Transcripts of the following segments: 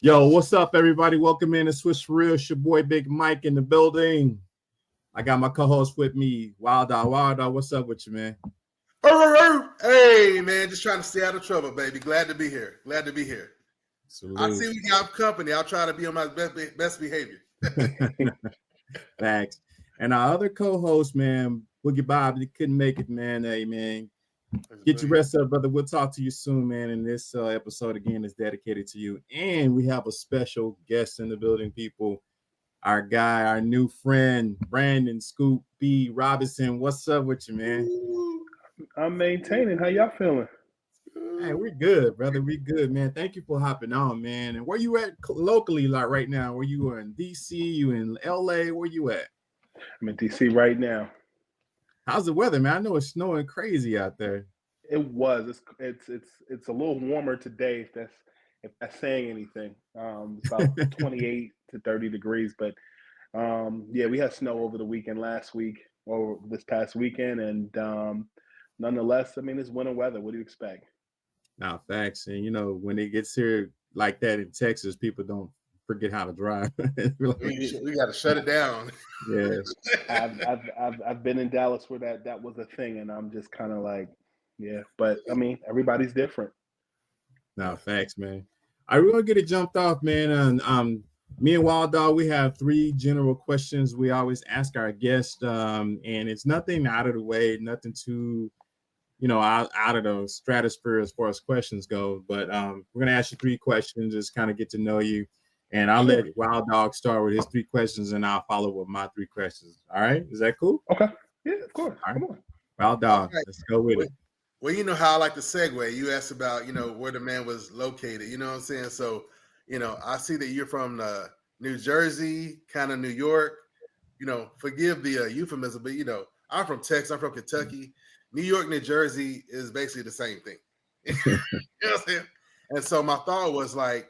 Yo, what's up, everybody? Welcome in to Swish for Real. It's your boy Big Mike in the building. I got my co-host with me, Wild Dog. Wild Dog, what's up with you, man? Hey, man, just trying to stay out of trouble, baby. Glad to be here. Salute. I see we got company. I'll try to be on my best behavior. Thanks. And our other co-host, man, Boogey Bob, he couldn't make it, man. Hey, man, get your rest up, brother. We'll talk to you soon, man. And this episode, again, is dedicated to you. And we have a special guest in the building, people. Our guy, our new friend, Brandon Scoop B. Robinson. What's up with you, man? I'm maintaining. How y'all feeling? Hey, we're good, brother. We good, man. Thank you for hopping on, man. And where you at locally, like right now? Where you are in DC? You in LA? Where you at? I'm in DC right now. How's the weather, man? I know it's snowing crazy out there. It was. It's a little warmer today. If that's saying anything. It's about 28 to 30 degrees. But yeah, we had snow over the weekend last week or this past weekend, and nonetheless, I mean, it's winter weather. What do you expect? Now, facts, and you know when it gets here like that in Texas, people don't forget how to drive. We got to shut it down. Yeah, I've been in Dallas where that was a thing, and I'm just kind of like, yeah. But I mean, everybody's different. now, facts, man. I really get it jumped off, man. And me and Wild Dog, we have 3 general questions we always ask our guests, and it's nothing out of the way, nothing too, out of the stratosphere as far as questions go. But we're gonna ask you 3 questions, just kind of get to know you. And I'll let Wild Dog start with his 3 questions, and I'll follow with my 3 questions. All right, is that cool? Okay. Yeah, of course. All right. Come on. Wild Dog, let's go with it. Well, you know how I like to segue. You asked about, where the man was located. You know what I'm saying? So, I see that you're from New Jersey, kind of New York. Forgive the euphemism, but, I'm from Texas. I'm from Kentucky. New York, New Jersey is basically the same thing. You know what I'm saying? And so my thought was like,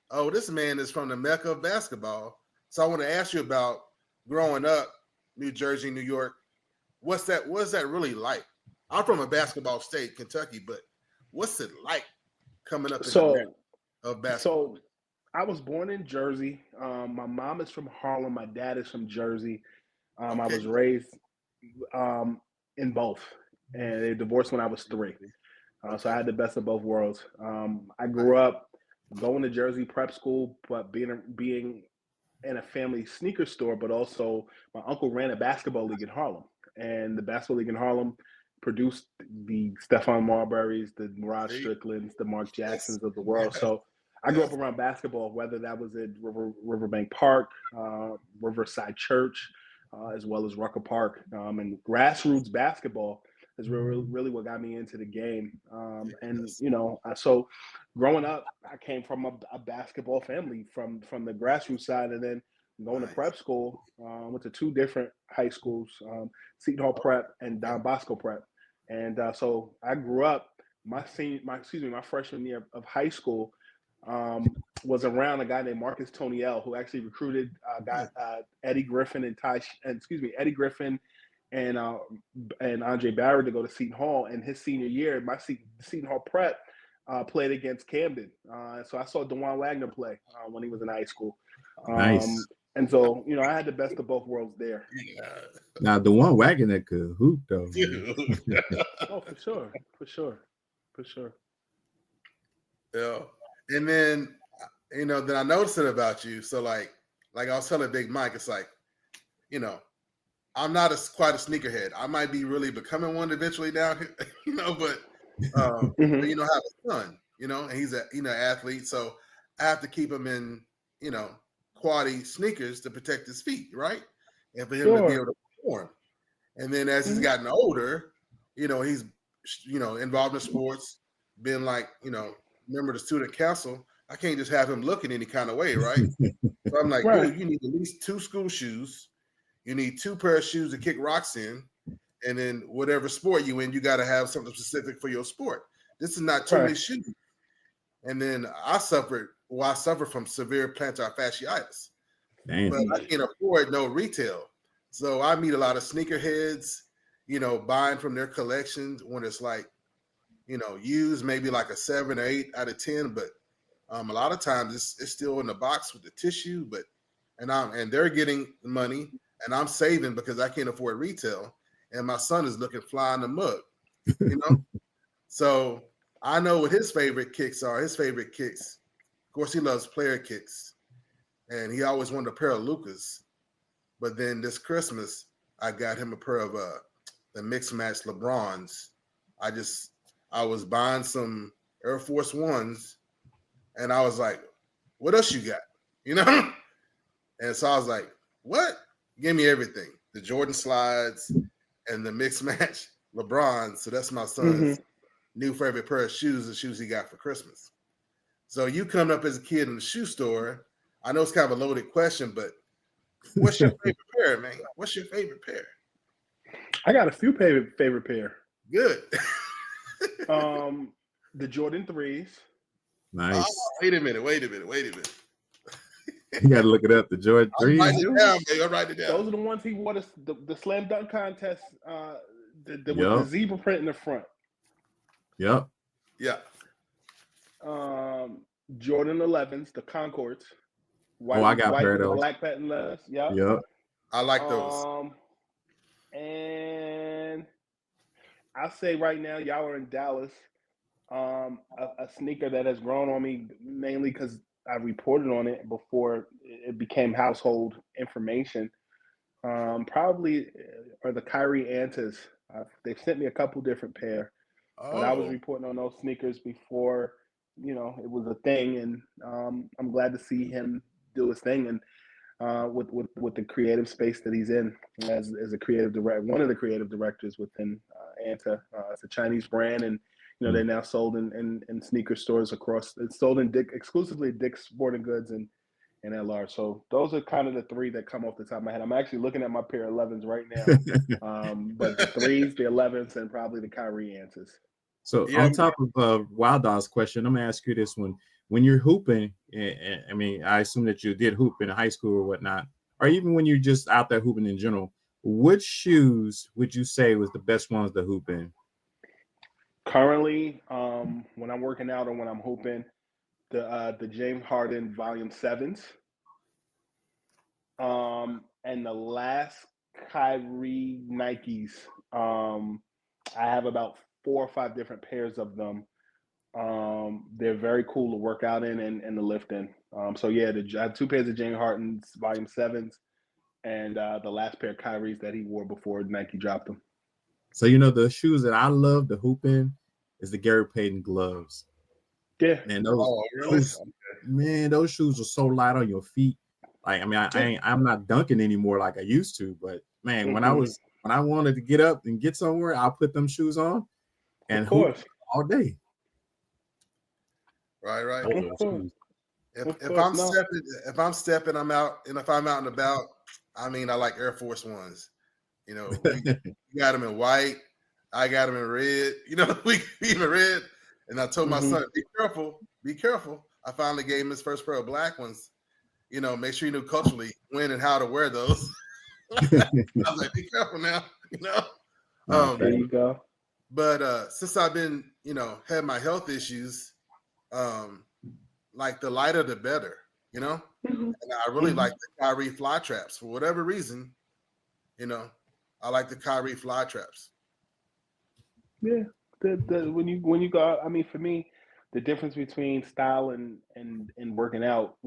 oh, this man is from the Mecca of basketball. So I want to ask you about growing up, New Jersey, New York. What's that really like? I'm from a basketball state, Kentucky, but what's it like coming up in the Mecca of basketball? So I was born in Jersey. My mom is from Harlem. My dad is from Jersey. I was raised in both, and they divorced when I was 3. So I had the best of both worlds. I grew up going to Jersey prep school, but being in a family sneaker store, but also my uncle ran a basketball league in Harlem, and the basketball league in Harlem produced the Stephon Marburys, the Rod Stricklands, the Mark Jacksons of the world. So I grew up around basketball, whether that was at Riverbank Park, Riverside Church, as well as Rucker Park. And grassroots basketball is really what got me into the game. So growing up, I came from a basketball family from the grassroots side, and then going to prep school, went to 2 different high schools, Seton Hall Prep and Don Bosco Prep. And so I grew up, my freshman year of high school, was around a guy named Marcus Toniel, who actually recruited Eddie Griffin Eddie Griffin and Andre Barrett to go to Seton Hall. And his senior year, my Seton Hall Prep played against Camden. So I saw DeJuan Wagner play when he was in high school. Nice. And so, I had the best of both worlds there. Now, the one wagon that could hoop, though. Oh, for sure. Yeah. And then, then I noticed it about you. So like I was telling Big Mike, it's like, I'm not quite a sneakerhead. I might be really becoming one eventually down here, but I have a son, and he's an athlete. So I have to keep him in, quality sneakers to protect his feet, right? And for him to be able to perform. And then as he's gotten older, he's, involved in sports, been like, member of the student council. I can't just have him looking any kind of way, right? So I'm like, dude, you need at least 2 school shoes. You need 2 pair of shoes to kick rocks in. And then whatever sport you in, you got to have something specific for your sport. This is not too many shoes. And then I suffer from severe plantar fasciitis. Damn. But I can't afford no retail. So I meet a lot of sneakerheads, buying from their collections when it's like, used maybe like a 7 or 8 out of 10. But A lot of times it's still in the box with the tissue, and they're getting money, and I'm saving because I can't afford retail, and my son is looking fly in the mug, you know. So I know what his favorite kicks are. His favorite kicks, of course, he loves player kicks, and he always wanted a pair of Lucas. But then this Christmas, I got him a pair of the mixed match LeBrons. I was buying some Air Force Ones. And I was like, what else you got? You know? And so I was like, what? Give me everything. The Jordan slides and the mixed match LeBron. So that's my son's new favorite pair of shoes, the shoes he got for Christmas. So you coming up as a kid in the shoe store, I know it's kind of a loaded question, but what's your favorite pair, man? What's your favorite pair? I got a few favorite pair. Good. The Jordan 3s. Nice. Oh, wait a minute. You got to look it up. The Jordan 3s. Write it down, baby. I'll write it down. Those are the ones he wore the slam dunk contest with the zebra print in the front. Yep. Yeah. Jordan 11s, the Concords. White, I got pair of those. Black patent leather. Yep. Yep. I like those. And I'll say right now, y'all are in Dallas. A sneaker that has grown on me mainly because I reported on it before it became household information. Probably are the Kyrie Antas. They've sent me a couple different pair, but I was reporting on those sneakers before it was a thing, and I'm glad to see him do his thing and with the creative space that he's in as a creative director, one of the creative directors within Anta. It's a Chinese brand, and they're now sold in sneaker stores across. It's sold in exclusively Dick's Sporting Goods and LR. So those are kind of the three that come off the top of my head. I'm actually looking at my pair of 11s right now. But the 3s, the 11s, and probably the Kyrie Antas. So on top of Wild Dog's question, I'm gonna ask you this one: when you're hooping, I mean, I assume that you did hoop in high school or whatnot, or even when you're just out there hooping in general, which shoes would you say was the best ones to hoop in? Currently, when I'm working out or when I'm hooping, the James Harden Volume 7s, and the last Kyrie Nikes. I have about 4 or 5 different pairs of them. They're very cool to work out in and to lift in. So yeah, I have 2 pairs of James Harden's Volume 7s and the last pair of Kyrie's that he wore before Nike dropped them. So the shoes that I love to hoop in is the Gary Payton gloves. Yeah. Man, those shoes are so light on your feet. Like, I mean, I'm not dunking anymore like I used to, but man, when I wanted to get up and get somewhere, I'll put them shoes on and hoop all day. Right. If I'm stepping, I'm out, and if I'm out and about, I mean, I like Air Force Ones. You got them in white. I got them in red. We even red. And I told my son, be careful. I finally gave him his first pair of black ones. Make sure you knew culturally when and how to wear those. I was like, be careful now. There you go. But since I've been, had my health issues, like the lighter the better, And I really like the Kyrie fly traps for whatever reason. I like the Kyrie fly traps. Yeah, when you go, I mean, for me, the difference between style and working out,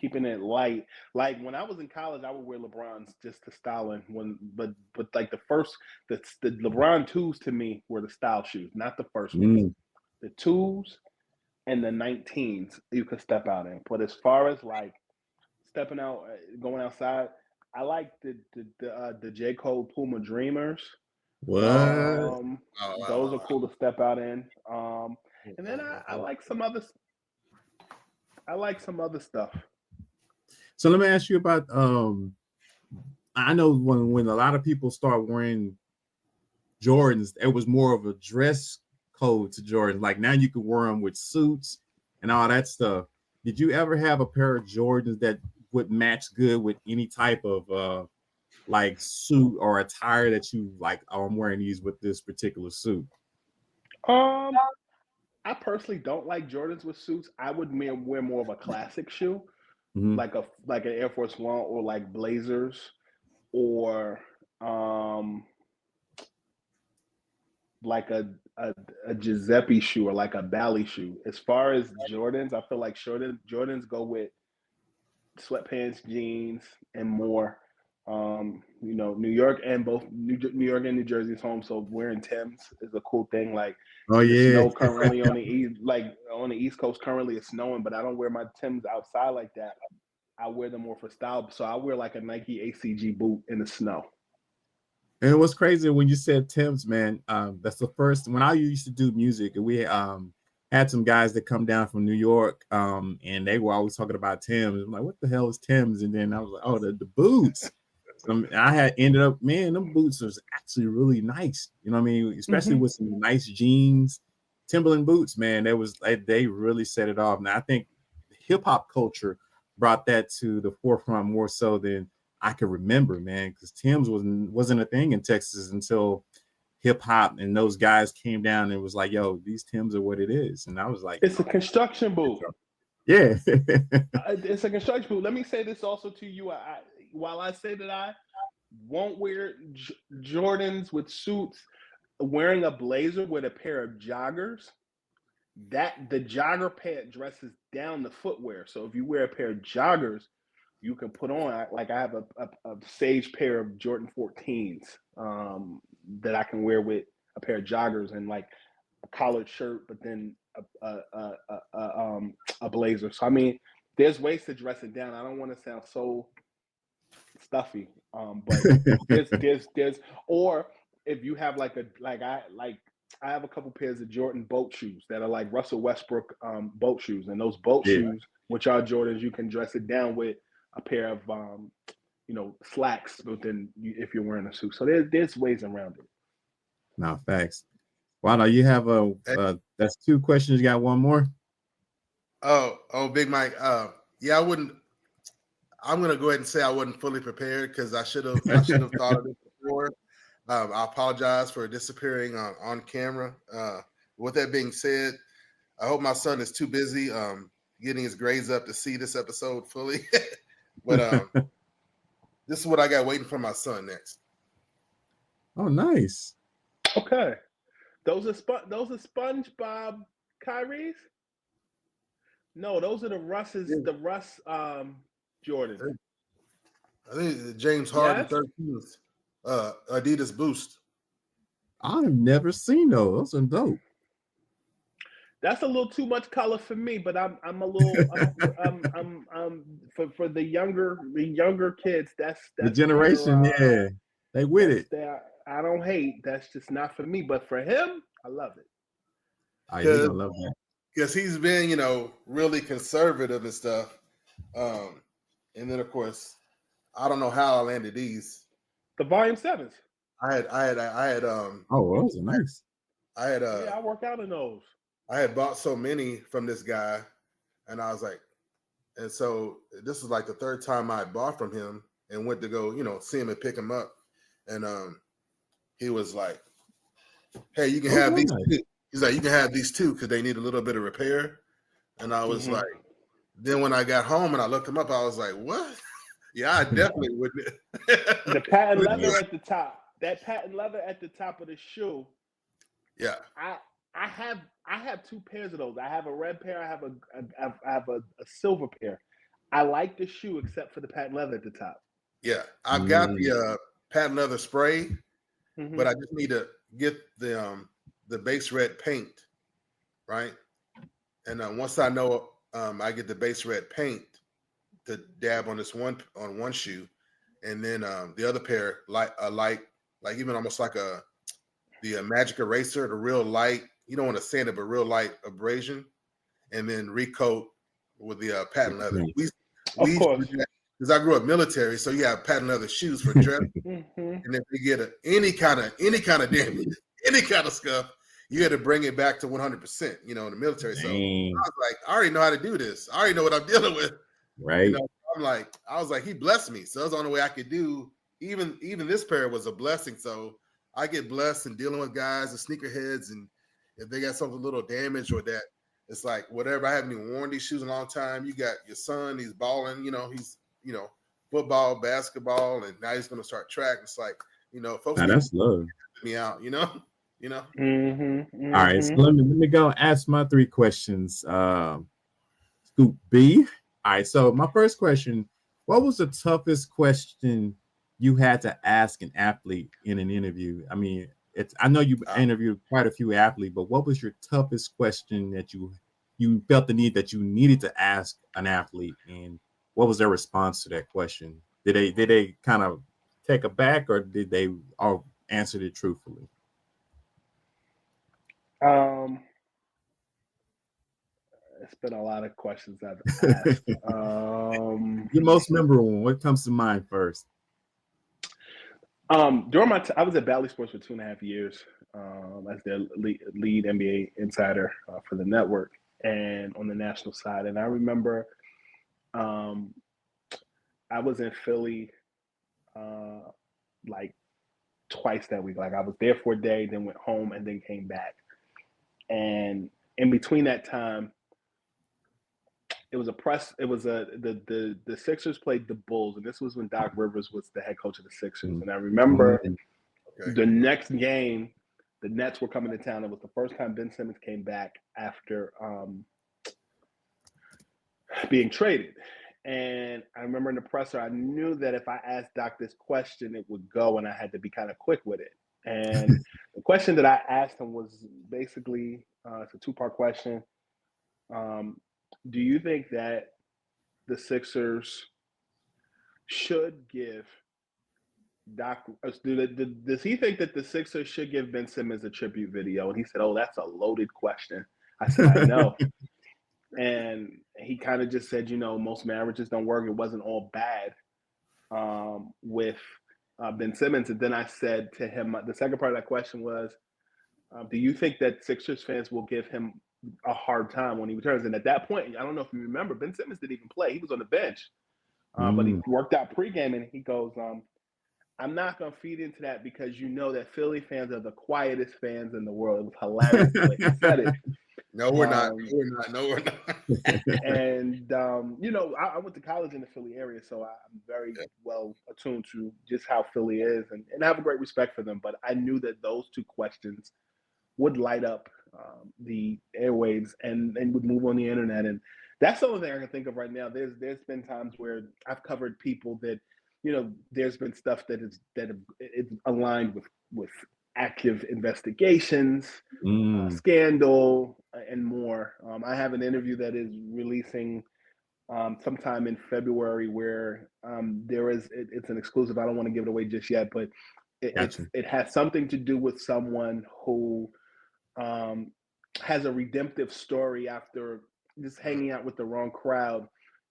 keeping it light. Like when I was in college, I would wear LeBrons just to style in. But like the LeBron 2s to me were the style shoes, not the first ones. The 2s and the 19s you could step out in. But as far as like stepping out, going outside, I like the J. Cole Puma Dreamers. What? Those are cool to step out in. And then I like some other. I like some other stuff. So let me ask you about. I know when a lot of people start wearing Jordans, it was more of a dress code to Jordans. Like now you can wear them with suits and all that stuff. Did you ever have a pair of Jordans that would match good with any type of like suit or attire that you like? Oh, I'm wearing these with this particular suit. I personally don't like Jordans with suits. I would wear more of a classic shoe, Mhm. like an Air Force One or like Blazers or like a Giuseppe shoe or like a Bally shoe. As far as Jordans, I feel like Jordans go with sweatpants, jeans, and more. New York and New York and New Jersey's home, so wearing Timbs is a cool thing. Like Oh the yeah. snow currently on the East Coast currently it's snowing, but I don't wear my Timbs outside like that. I wear them more for style. So I wear like a Nike ACG boot in the snow. And it was crazy when you said Tim's, man. That's the first when I used to do music, and we had some guys that come down from New York, and they were always talking about Tim's. I'm like, what the hell is Tim's? And then I was like, oh, the boots. I had ended up, man, them boots was actually really nice. You know what I mean? Especially with some nice jeans, Timberland boots, man. They really set it off. Now I think hip hop culture brought that to the forefront more so than I can remember, man, because Tim's wasn't a thing in Texas until hip hop and those guys came down and was like, yo, these Timbs are what it is. And I was like, it's a construction boot. Yeah. It's a construction boot. Let me say this also to you. While I say that I won't wear Jordans with suits, wearing a blazer with a pair of joggers, that the jogger pant dresses down the footwear. So if you wear a pair of joggers, you can put on, like I have a sage pair of Jordan 14s that I can wear with a pair of joggers and like a collared shirt, but then a blazer. So I mean, there's ways to dress it down. I don't want to sound so stuffy, but there's or if you have I have a couple pairs of Jordan boat shoes that are like Russell Westbrook boat shoes, and those boat shoes, which are Jordans, you can dress it down with a pair of slacks, but then if you're wearing a suit, so there's ways around it. No, facts. Wow, now you have that's two questions. You got one more? Oh, Big Mike. Yeah, I wouldn't. I'm gonna go ahead and say I wasn't fully prepared because I should have thought of this before. I apologize for disappearing on camera. With that being said, I hope my son is too busy getting his grades up to see this episode fully. But this is what I got waiting for my son next. Oh, nice. Okay, those are SpongeBob Kyries. No, those are the Russes. Yeah. The Russ Jordan. I think James Harden 13th Adidas Boost. I've never seen those. Those are dope. That's a little too much color for me, but I'm a little for the younger kids. That's the generation. Yeah, they with it. I don't hate. That's just not for me. But for him, I love it. I do love that because he's been really conservative and stuff. And then of course, I don't know how I landed these. The Volume 7s. I had oh, those are nice. I had I work out in those. I had bought so many from this guy, and I was like, and so this was like the third time I bought from him and went to go, see him and pick him up. And he was like, hey, you can have these two. He's like, you can have these two because they need a little bit of repair. And I was like, then when I got home and I looked them up, I was like, what? Yeah, I definitely wouldn't. The patent leather at the top. That patent leather at the top of the shoe. Yeah. I have two pairs of those. I have a red pair. I have a silver pair. I like the shoe except for the patent leather at the top. Yeah, I've got the patent leather spray, but I just need to get the base red paint, right? And once I know I get the base red paint to dab on one shoe, and then the other pair like even almost like the magic eraser, the real light. You don't want to sand it, but real light abrasion, and then recoat with the patent leather. Of course, because I grew up military, so you have patent leather shoes for dress, and if you get any kind of damage, any kind of scuff, you got to bring it back to 100%. In the military. So I was like, I already know how to do this. I already know what I'm dealing with. Right. I was like, he blessed me, so that's the only way I could do. Even this pair was a blessing. So I get blessed in dealing with guys and sneakerheads and if they got something a little damaged or that it's like whatever. I haven't even worn these shoes in a long time. You got your son, he's balling, he's football, basketball, and now he's gonna start track. It's like, folks Now need that's to love. me out, All right, so let me go ask my 3 questions. Scoop B. All right, so my first question: what was the toughest question you had to ask an athlete in an interview? I mean, I know you interviewed quite a few athletes, but what was your toughest question that you felt the need that you needed to ask an athlete, and what was their response to that question? Did they kind of take aback, or did they all answer it truthfully? It's been a lot of questions I've asked. Your most memorable one. What comes to mind first? During my I was at Bally Sports for 2.5 years as their lead NBA insider for the network and on the national side. And I remember I was in Philly like twice that week. Like I was there for a day, then went home, and then came back. And in between that time, it was the Sixers played the Bulls, and this was when Doc Rivers was the head coach of the Sixers. And I remember the next game, the Nets were coming to town. It was the first time Ben Simmons came back after being traded. And I remember in the presser, I knew that if I asked Doc this question, it would go, and I had to be kind of quick with it. And the question that I asked him was basically, it's a 2-part question. Do you think that the Sixers should give Doc? Does he think that the Sixers should give Ben Simmons a tribute video? And he said, "Oh, that's a loaded question." I said, "I know." And he kind of just said, most marriages don't work. It wasn't all bad with Ben Simmons. And then I said to him, the second part of that question was, do you think that Sixers fans will give him a hard time when he returns? And at that point, I don't know if you remember, Ben Simmons didn't even play. He was on the bench, but he worked out pregame, and he goes, I'm not going to feed into that because that Philly fans are the quietest fans in the world. It was hilarious the way he said it. No, we're not. No, we're not. And, I went to college in the Philly area, so I'm very well attuned to just how Philly is, and I have a great respect for them. But I knew that those 2 questions would light up the airwaves and would move on the internet. And that's the only thing I can think of right now. There's been times where I've covered people that, there's been stuff that is aligned with active investigations, scandal, and more. I have an interview that is releasing sometime in February where it's an exclusive. I don't want to give it away just yet, but it has something to do with someone who has a redemptive story after just hanging out with the wrong crowd.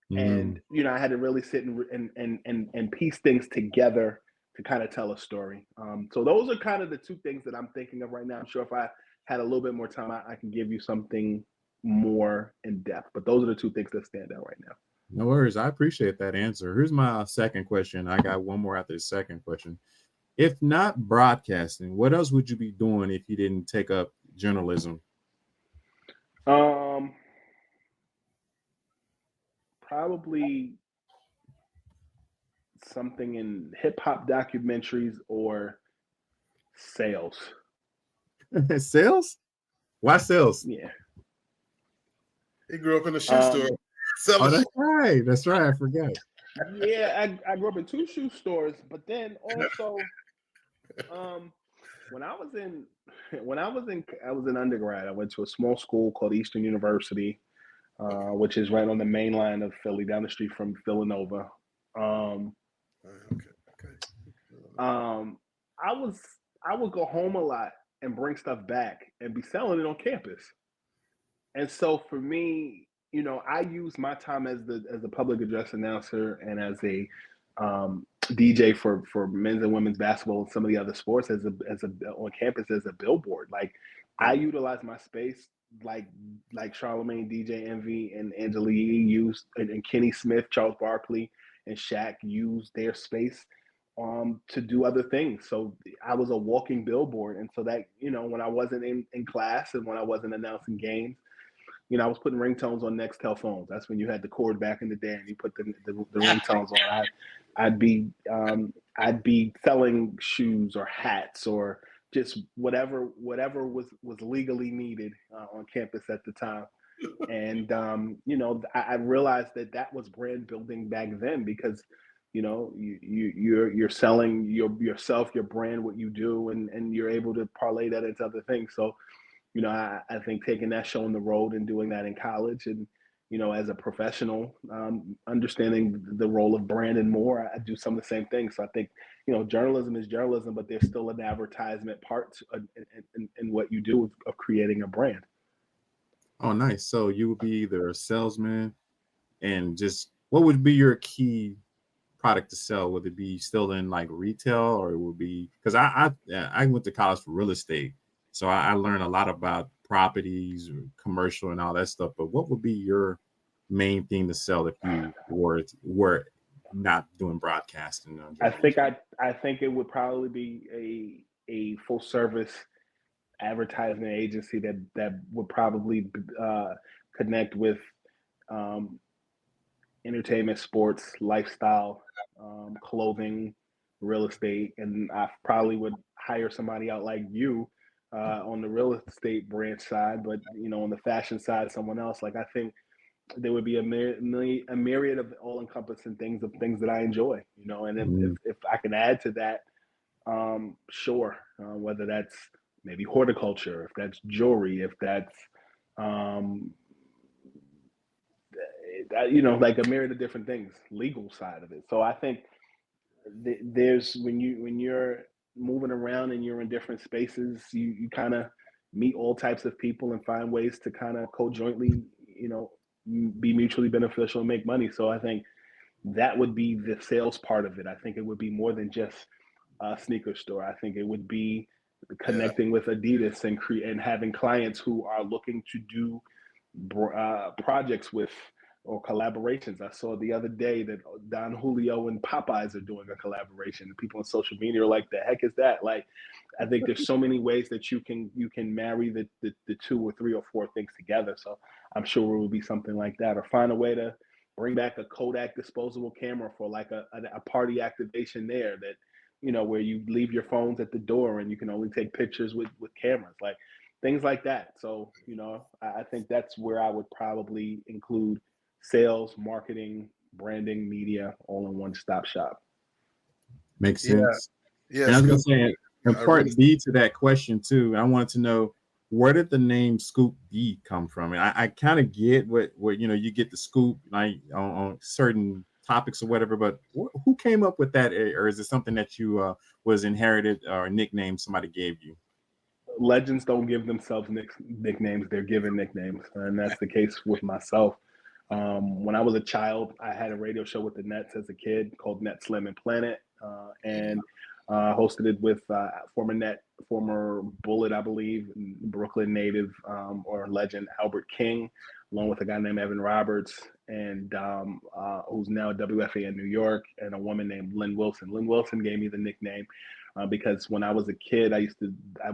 And I had to really sit and piece things together to kind of tell a story. So those are kind of the 2 things that I'm thinking of right now. I'm sure if I had a little bit more time, I can give you something more in depth. But those are the 2 things that stand out right now. No worries. I appreciate that answer. Here's my second question. I got one more after the second question. If not broadcasting, what else would you be doing if you didn't take up journalism? Probably something in hip hop documentaries or sales. Sales? Why sales? Yeah. He grew up in a shoe store. That's right. That's right. I forgot. Yeah, I grew up in 2 shoe stores, but then also, when I was in undergrad, I went to a small school called Eastern University, which is right on the main line of Philly, down the street from Villanova. I would go home a lot and bring stuff back and be selling it on campus. And so for me, I use my time as the public address announcer and as a DJ for men's and women's basketball and some of the other sports as a on campus as a billboard. Like I utilize my space like Charlamagne, DJ Envy, and Angela Yee used, and Kenny Smith, Charles Barkley, and Shaq used their space to do other things. So I was a walking billboard. And so that, when I wasn't in class and when I wasn't announcing games, I was putting ringtones on Nextel phones. That's when you had the cord back in the day and you put the ringtones on. I'd be selling shoes or hats or just whatever was legally needed on campus at the time. And I realized that was brand building back then, because you're selling yourself, your brand, what you do, and you're able to parlay that into other things. So I think taking that show on the road and doing that in college, and as a professional, understanding the role of brand and more, I do some of the same things. So I think journalism is journalism, but there's still an advertisement part in what you do of creating a brand. Oh, nice. So you would be either a salesman, and just what would be your key product to sell? Would it be still in like retail, or it would be, because I went to college for real estate, so I learned a lot about properties, commercial, and all that stuff. But what would be your main thing to sell if you were not doing broadcasting? I think it would probably be a full service advertisement agency that would probably connect with entertainment, sports, lifestyle, clothing, real estate, and I probably would hire somebody out like you on the real estate branch side, but on the fashion side, someone else. Like, I think there would be a myriad of all-encompassing things that I enjoy, and if I can add to that, sure, whether that's maybe horticulture, if that's jewelry, if that's like a myriad of different things, legal side of it. So I think there's when you're moving around and you're in different spaces, you kind of meet all types of people and find ways to kind of co-jointly, be mutually beneficial and make money. So I think that would be the sales part of it. I think it would be more than just a sneaker store. I think it would be connecting with Adidas and having clients who are looking to do projects with or collaborations. I saw the other day that Don Julio and Popeyes are doing a collaboration, and people on social media are like, "The heck is that?" Like, I think there's so many ways that you can marry the two or three or four things together. So I'm sure it will be something like that, or find a way to bring back a Kodak disposable camera for like a party activation there, that where you leave your phones at the door and you can only take pictures with cameras, like things like that. So I think that's where I would probably include sales, marketing, branding, media, all in one stop shop. Makes sense. Yeah. And I was gonna say, and part B to that question too, I wanted to know, where did the name Scoop B come from? And I kind of get what you get the scoop like on certain topics or whatever, but who came up with that, or is it something that you was inherited or a nickname somebody gave you? Legends don't give themselves nicknames; they're given nicknames, and that's the case with myself. When I was a child, I had a radio show with the Nets as a kid called Net Slim and Planet, and hosted it with former Bullet, I believe, Brooklyn native or legend Albert King, along with a guy named Evan Roberts, and who's now at WFA in New York, and a woman named Lynn Wilson. Lynn Wilson gave me the nickname because when I was a kid, I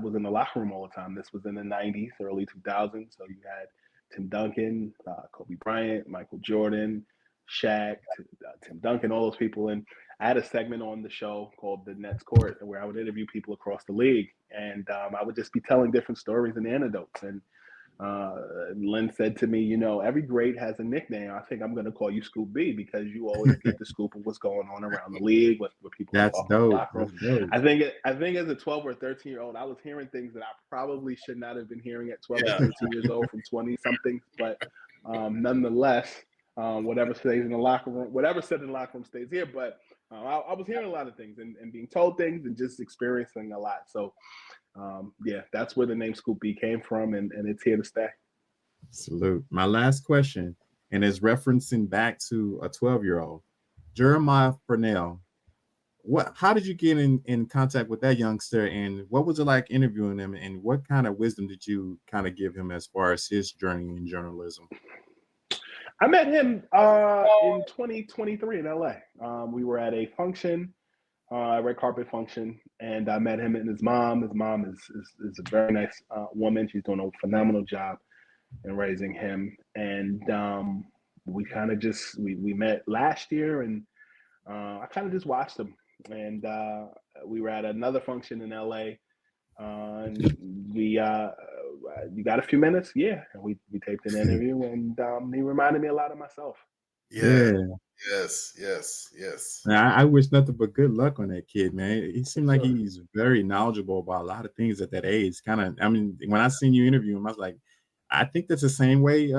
was in the locker room all the time. This was in the 90s, early 2000s. So you had Tim Duncan, Kobe Bryant, Michael Jordan, Shaq, Tim Duncan, all those people. And I had a segment on the show called The Nets Court, where I would interview people across the league. And I would just be telling different stories and anecdotes. And Lynn said to me, every great has a nickname. I think I'm going to call you Scoop B, because you always get the scoop of what's going on around the league, what people That's are talking in the locker room. Dope. I think as a 12 or 13-year-old, I was hearing things that I probably should not have been hearing at 12 or 13 years old from 20-somethings. But nonetheless, whatever stays in the locker room, whatever said in the locker room stays here. But I was hearing a lot of things and being told things and just experiencing a lot. So that's where the name Scoop B came from, and it's here to stay. Salute. My last question, and is referencing back to a 12-year-old, Jeremiah Purnell. How did you get in contact with that youngster, and what was it like interviewing him, and what kind of wisdom did you kind of give him as far as his journey in journalism? I met him in 2023 in LA. We were at a function red carpet function, and I met him and his mom. His mom is a very nice woman. She's doing a phenomenal job in raising him, and we kind of just we met last year, and I kind of just watched him, and we were at another function in LA. And we you got a few minutes? Yeah, and we taped an interview, and he reminded me a lot of myself. Yeah. Yeah. Yes. Man, I wish nothing but good luck on that kid, man. He seemed like Sure. he's very knowledgeable about a lot of things at that age. Kind of, I mean, when I seen you interview him, I was like, I think that's the same way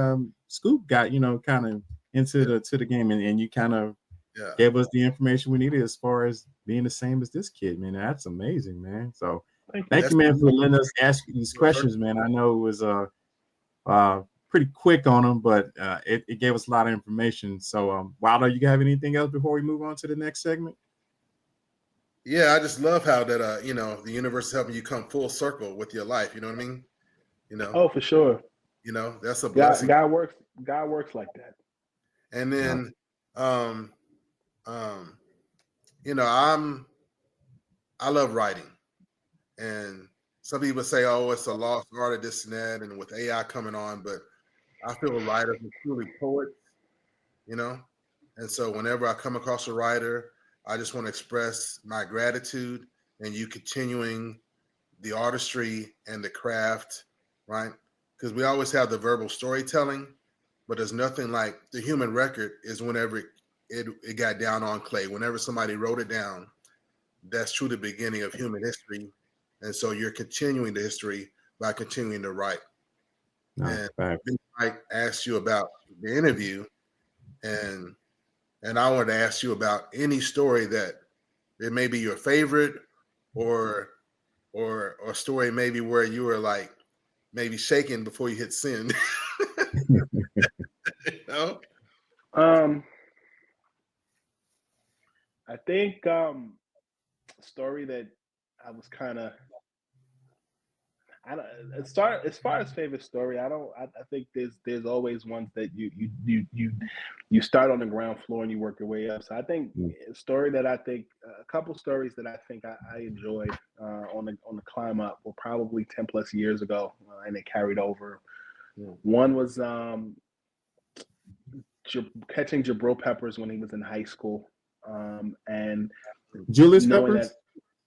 Scoop got, kind of into the game, and you kind of Yeah. gave us the information we needed as far as being the same as this kid, man. That's amazing, man. So thank you, man, for letting us ask you these questions, man. I know it was pretty quick on them, but it gave us a lot of information. So, Wilder, you have anything else before we move on to the next segment? Yeah, I just love how that the universe is helping you come full circle with your life. You know what I mean? Oh, for sure. That's a blessing. God works like that. And then, I love writing, and some people say, "Oh, it's a lost art of this and that," and with AI coming on, but I feel writers are truly poets, and so whenever I come across a writer, I just want to express my gratitude and you continuing the artistry and the craft, right? Because we always have the verbal storytelling, but there's nothing like the human record is whenever it got down on clay. Whenever somebody wrote it down, that's true the beginning of human history. And so you're continuing the history by continuing to write. And Mike asked you about the interview, and I wanted to ask you about any story that it may be your favorite, or story maybe where you were like maybe shaking before you hit send. I think story that I was kind of as far as favorite story, I think there's always ones that you start on the ground floor and you work your way up. So I think a story that I think a couple stories that I think I enjoyed on the climb up were probably 10 plus years ago, and it carried over. One was catching Jabril Peppers when he was in high school, and Julius knowing Peppers.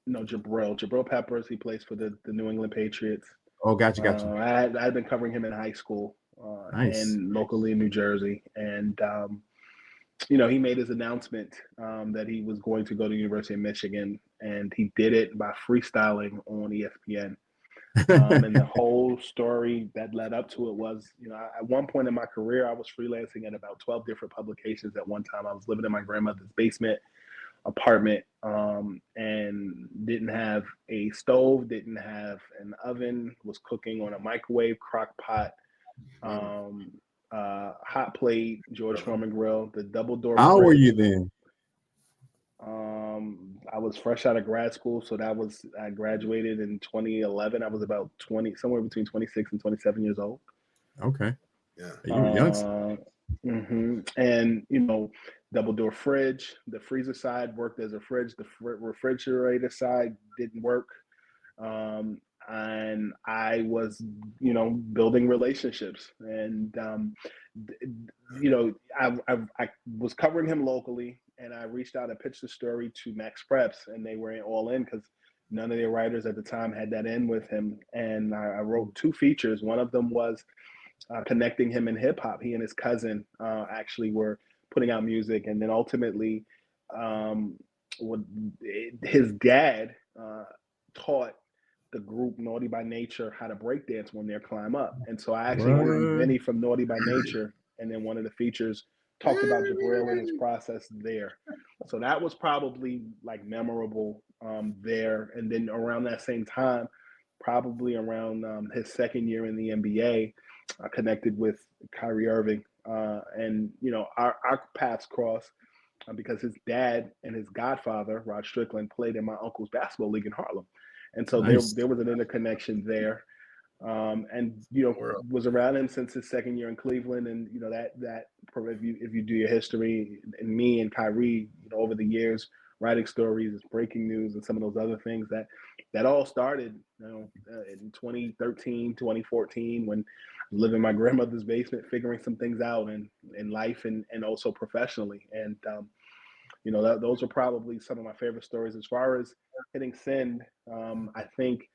No, Jabril Peppers. He plays for the New England Patriots. Oh, gotcha. I had been covering him in high school and locally in New Jersey, and he made his announcement that he was going to go to the University of Michigan, and he did it by freestyling on ESPN. And the whole story that led up to it was, at one point in my career, I was freelancing at about 12 different publications at one time. I was living in my grandmother's basement apartment and didn't have a stove, didn't have an oven, was cooking on a microwave, crock pot, hot plate, George Foreman grill, the double door. How old were you then? I was fresh out of grad school, so I graduated in 2011. I was about 20, somewhere between 26 and 27 years old. Okay. Yeah, you were young. And double door fridge. The freezer side worked as a fridge. The refrigerator side didn't work. And I was, building relationships, and I was covering him locally, and I reached out and pitched the story to Max Preps, and they were all in because none of their writers at the time had that in with him. And I wrote 2 features. One of them was connecting him in hip hop. He and his cousin actually were putting out music, and then ultimately, his dad taught the group Naughty by Nature how to breakdance on their climb up. And so I actually interviewed Vinny from Naughty by Nature, and then one of the features talked about Jabril and his process there. So that was probably like memorable there. And then around that same time, probably around his second year in the NBA, I connected with Kyrie Irving, and our paths crossed because his dad and his godfather, Rod Strickland, played in my uncle's basketball league in Harlem. And so there was an interconnection there, and was around him since his second year in Cleveland, and that if you do your history, and me and Kyrie, over the years writing stories, breaking news, and some of those other things that all started, in 2013, 2014, when I was living in my grandmother's basement, figuring some things out in life and also professionally. And those are probably some of my favorite stories. As far as hitting send, I think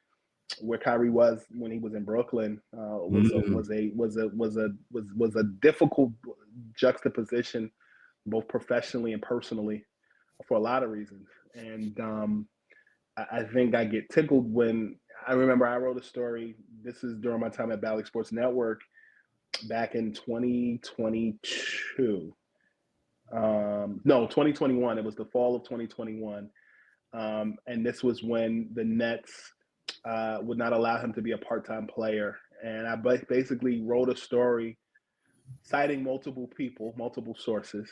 where Kyrie was when he was in Brooklyn was a difficult juxtaposition, both professionally and personally, for a lot of reasons. And I think I get tickled when I remember I wrote a story. This is during my time at Bally Sports Network back in 2022. No, 2021. It was the fall of 2021. And this was when the Nets would not allow him to be a part-time player. And I basically wrote a story citing multiple people, multiple sources,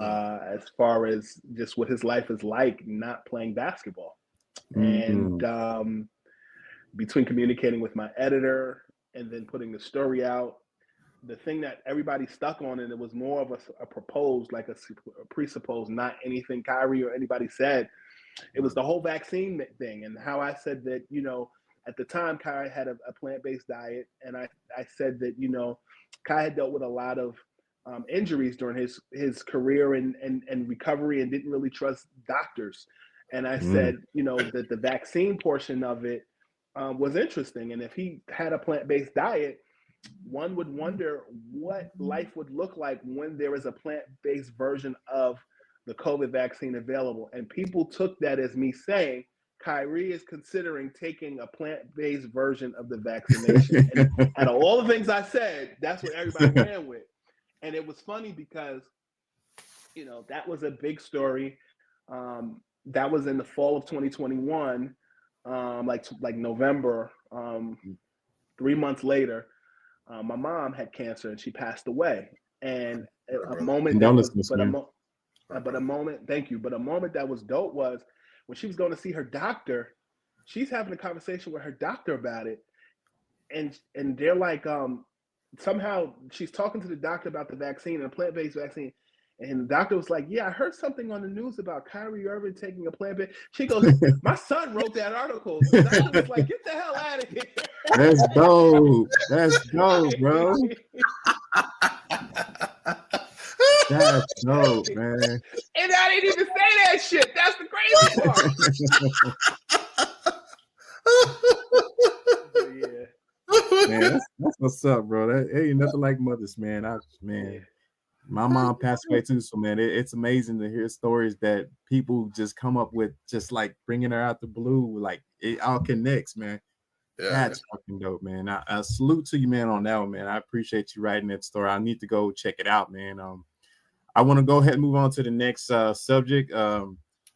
as far as just what his life is like not playing basketball. And between communicating with my editor and then putting the story out, the thing that everybody stuck on, and it was more of a proposed, like a presupposed, not anything Kyrie or anybody said. It was the whole vaccine thing, and how I said that, at the time, Kyrie had a plant-based diet, and I said that, Kai had dealt with a lot of injuries during his career and recovery, and didn't really trust doctors. And I said, that the vaccine portion of it was interesting, and if he had a plant-based diet, one would wonder what life would look like when there is a plant-based version of the COVID vaccine available. And people took that as me saying, Kyrie is considering taking a plant-based version of the vaccination. And out of all the things I said, that's what everybody ran with. And it was funny because, that was a big story. That was in the fall of 2021, like November. 3 months later, my mom had cancer and she passed away. And a moment that was, but a moment, thank you. But a moment that was dope was when she was going to see her doctor. She's having a conversation with her doctor about it, and they're like, somehow she's talking to the doctor about the vaccine and a plant-based vaccine, and the doctor was like, "Yeah, I heard something on the news about Kyrie Irving taking a plant-based." She goes, "My son wrote that article." The doctor was like, "Get the hell out of here." That's dope. That's dope, bro. That's dope, man. And I didn't even say that shit. That's the crazy part. Yeah. Man, that's what's up, bro. That ain't nothing like mothers, man. My mom passed away too, so man, it's amazing to hear stories that people just come up with, just like bringing her out the blue, like it all connects, man. Yeah, that's fucking dope, man. I salute to you, man, on that one, man. I appreciate you writing that story. I need to go check it out, man. I want to go ahead and move on to the next subject. We're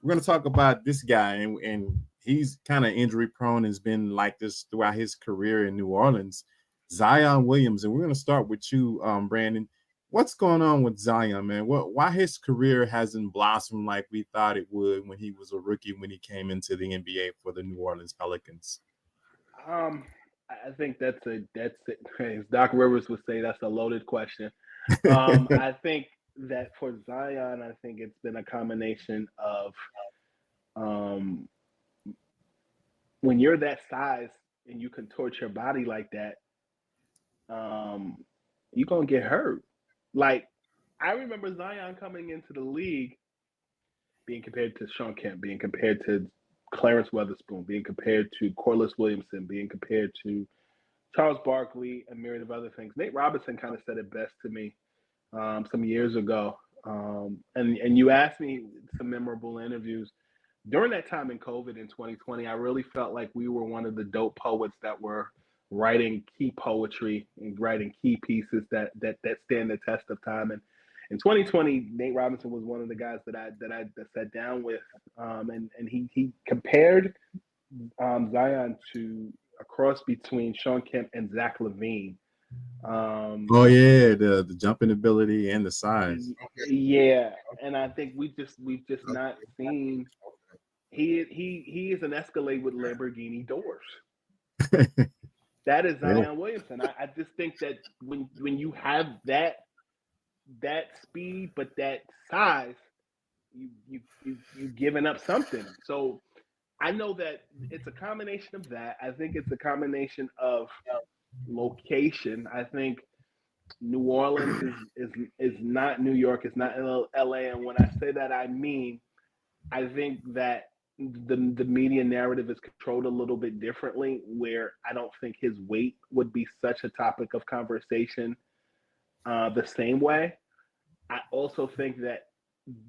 going to talk about this guy, and he's kind of injury prone, has been like this throughout his career in New Orleans, Zion Williams. And we're going to start with you, Brandon. What's going on with Zion, man? Why his career hasn't blossomed like we thought it would when he was a rookie, when he came into the NBA for the New Orleans Pelicans? I think that's it. As Doc Rivers would say, that's a loaded question. I think that for Zion, I think it's been a combination of when you're that size and you contort your body like that, you're gonna get hurt. Like, I remember Zion coming into the league being compared to Shawn Kemp, being compared to Clarence Weatherspoon, being compared to Corliss Williamson, being compared to Charles Barkley, and myriad of other things. Nate Robinson kind of said it best to me some years ago. And you asked me some memorable interviews. During that time in COVID in 2020, I really felt like we were one of the dope poets that were writing key poetry and writing key pieces that stand the test of time. And in 2020, Nate Robinson was one of the guys that I sat down with, and he compared Zion to a cross between Shawn Kemp and Zach LaVine. The jumping ability and the size. Yeah, and I think we've just not seen. He is an Escalade with Lamborghini doors. That is Zion Williamson. I just think that when you have that speed but that size, you giving up something. So I know that it's a combination of that. I think it's a combination of location. I think New Orleans is not New York. It's not LA. And when I say that, I mean I think that the media narrative is controlled a little bit differently. Where I don't think his weight would be such a topic of conversation the same way. I also think that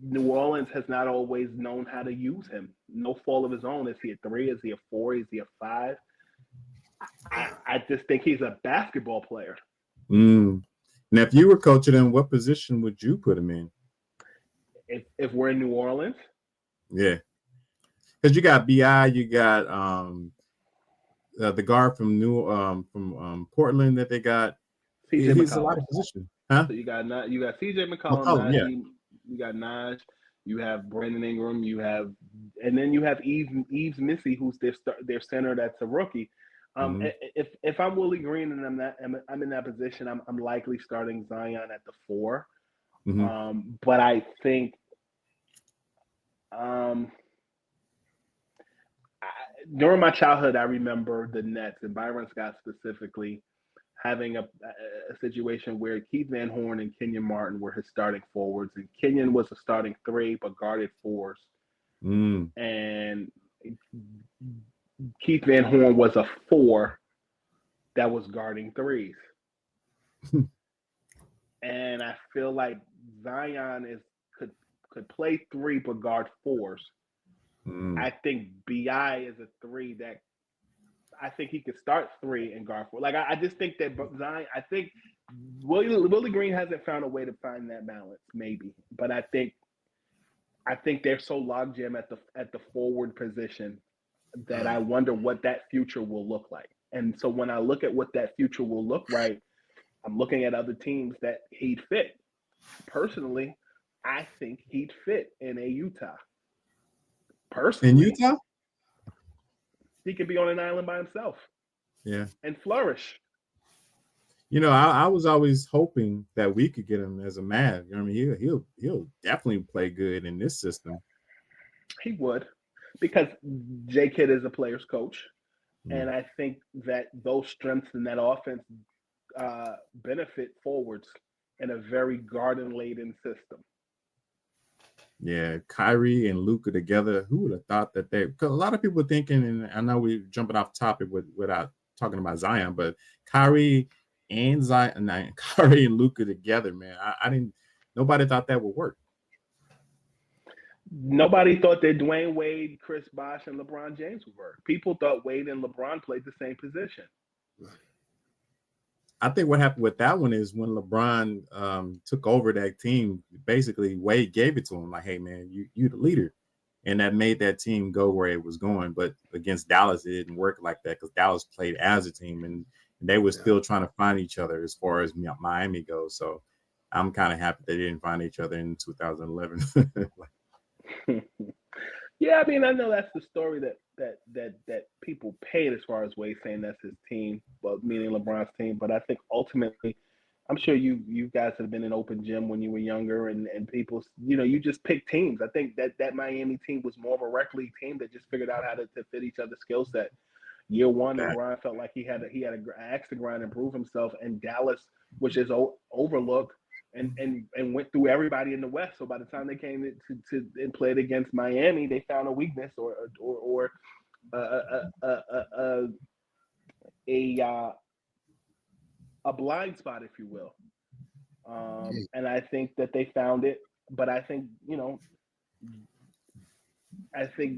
New Orleans has not always known how to use him. No fault of his own. Is he a 3? Is he a 4? Is he a 5? I just think he's a basketball player. Now, if you were coaching him, what position would you put him in? If we're in New Orleans? Yeah. Because you got BI, you got the guard from Portland that they got. CJ He's a lot of position. Huh? So you got CJ McCollum, yeah. You got Naj, you have Brandon Ingram, and then you have Yves Missy, who's their center that's a rookie. If I'm Willie Green and I'm in that position, I'm likely starting Zion at the 4. But I think during my childhood, I remember the Nets and Byron Scott specifically having a situation where Keith Van Horn and Kenyon Martin were his starting forwards, and Kenyon was a starting 3 but guarded 4s. And Keith Van Horn was a 4 that was guarding 3s. And I feel like Zion could play 3 but guard 4s. I think BI is a 3 that I think he could start 3 and guard 4. Like I just think that Zion. I think Willie Green hasn't found a way to find that balance, maybe. But I think they're so logjam at the forward position that I wonder what that future will look like. And so when I look at what that future will look like, I'm looking at other teams that he'd fit. Personally, I think he'd fit in a Utah. Personally, in Utah, he could be on an island by himself. Yeah, and flourish. You know, I was always hoping that we could get him as a Mav. You know what I mean? He'll definitely play good in this system. He would, because J Kidd is a player's coach, and I think that those strengths in that offense benefit forwards in a very garden-laden system. Yeah, Kyrie and Luka together. Who would have thought that they? Because a lot of people are thinking, and I know we're jumping off topic without talking about Zion, but Kyrie and Luka together, man. I didn't. Nobody thought that would work. Nobody thought that Dwayne Wade, Chris Bosh, and LeBron James would work. People thought Wade and LeBron played the same position. I think what happened with that one is when LeBron took over that team, basically Wade gave it to him like, hey, man, you the leader. And that made that team go where it was going. But against Dallas, it didn't work like that because Dallas played as a team and they were still trying to find each other as far as Miami goes. So I'm kind of happy they didn't find each other in 2011. Yeah, I mean, I know that's the story that people paid as far as Wade saying that's his team, but meaning LeBron's team. But I think ultimately, I'm sure you guys have been in open gym when you were younger, and people, you just pick teams. I think that Miami team was more of a rec league team that just figured out how to fit each other's skill set. Year one, LeBron felt like he had an axe to grind and prove himself, and Dallas, which is overlooked, and went through everybody in the West. So by the time they came to and played against Miami, they found a weakness or a blind spot, if you will. And I think that they found it, but I think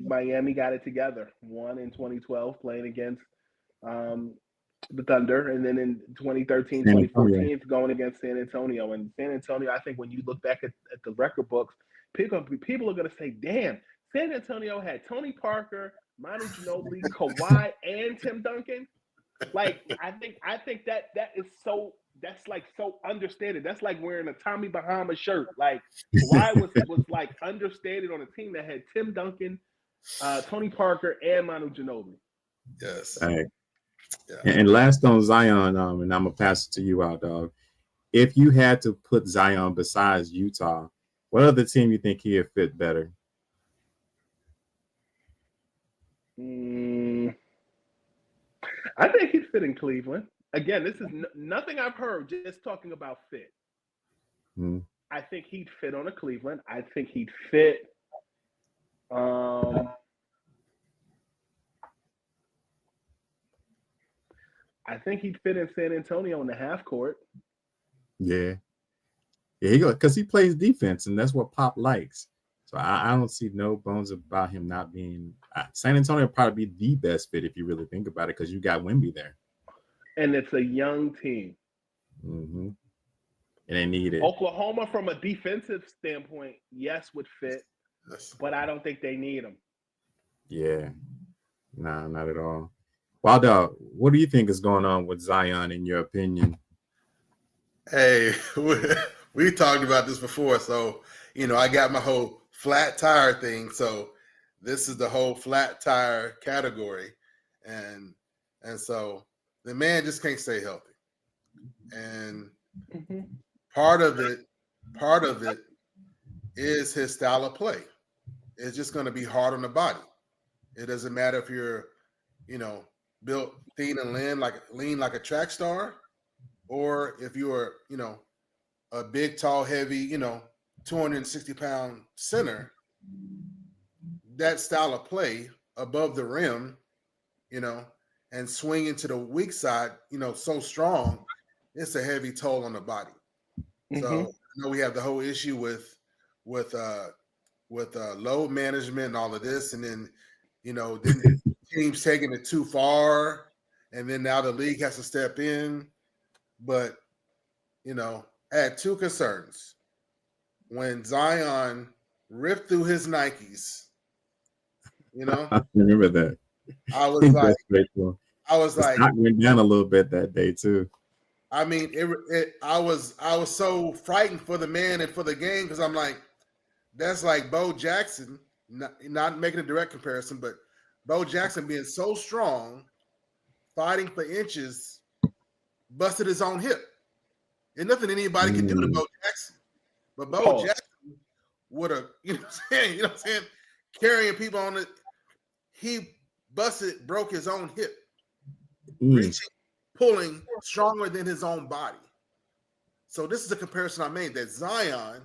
Miami got it together. One in 2012 playing against the Thunder, and then in 2013, 2014 going against San Antonio. And San Antonio, I think when you look back at the record books, people are going to say, damn, San Antonio had Tony Parker, Manu Ginobili, Kawhi, and Tim Duncan. Like, I think that is so, that's like so understated. That's like wearing a Tommy Bahama shirt. Like, Kawhi was like understated on a team that had Tim Duncan, Tony Parker, and Manu Ginobili. Yes. Right. Yeah. And last on Zion, and I'm gonna pass it to you out, dog. If you had to put Zion besides Utah, What other team you think he'd fit better? I think he'd fit in Cleveland. Again, this is nothing I've heard, just talking about fit. I think he'd fit on a Cleveland. I think he'd fit. I think he'd fit in San Antonio in the half court. Yeah, he go because he plays defense, and that's what Pop likes. So I don't see no bones about him not being. San Antonio would probably be the best fit if you really think about it, because you got Wemby there, and it's a young team. And they need it. Oklahoma, from a defensive standpoint, yes, would fit, but I don't think they need him. Yeah, nah, not at all. Wild Dog, what do you think is going on with Zion, in your opinion? Hey, we talked about this before, so I got my whole flat tire thing. So this is the whole flat tire category, and so the man just can't stay healthy, and part of it is his style of play. It's just going to be hard on the body. It doesn't matter if you're, built thin and lean like a track star, or if you're, a big, tall, heavy, 260-pound center. That style of play above the rim, and swing into the weak side, so strong, it's a heavy toll on the body. So we have the whole issue with load management and all of this, and then then teams taking it too far, and then now the league has to step in. But I had two concerns when Zion ripped through his Nikes. I remember that. I was like, stock went down a little bit that day too. I mean, I was so frightened for the man and for the game, because I'm like, that's like Bo Jackson, not making a direct comparison, but Bo Jackson being so strong, fighting for inches, busted his own hip. And nothing anybody can do to Bo Jackson. But Bo Jackson would have, you know what I'm saying, carrying people on it. He broke his own hip, reaching, pulling stronger than his own body. So this is a comparison I made, that Zion,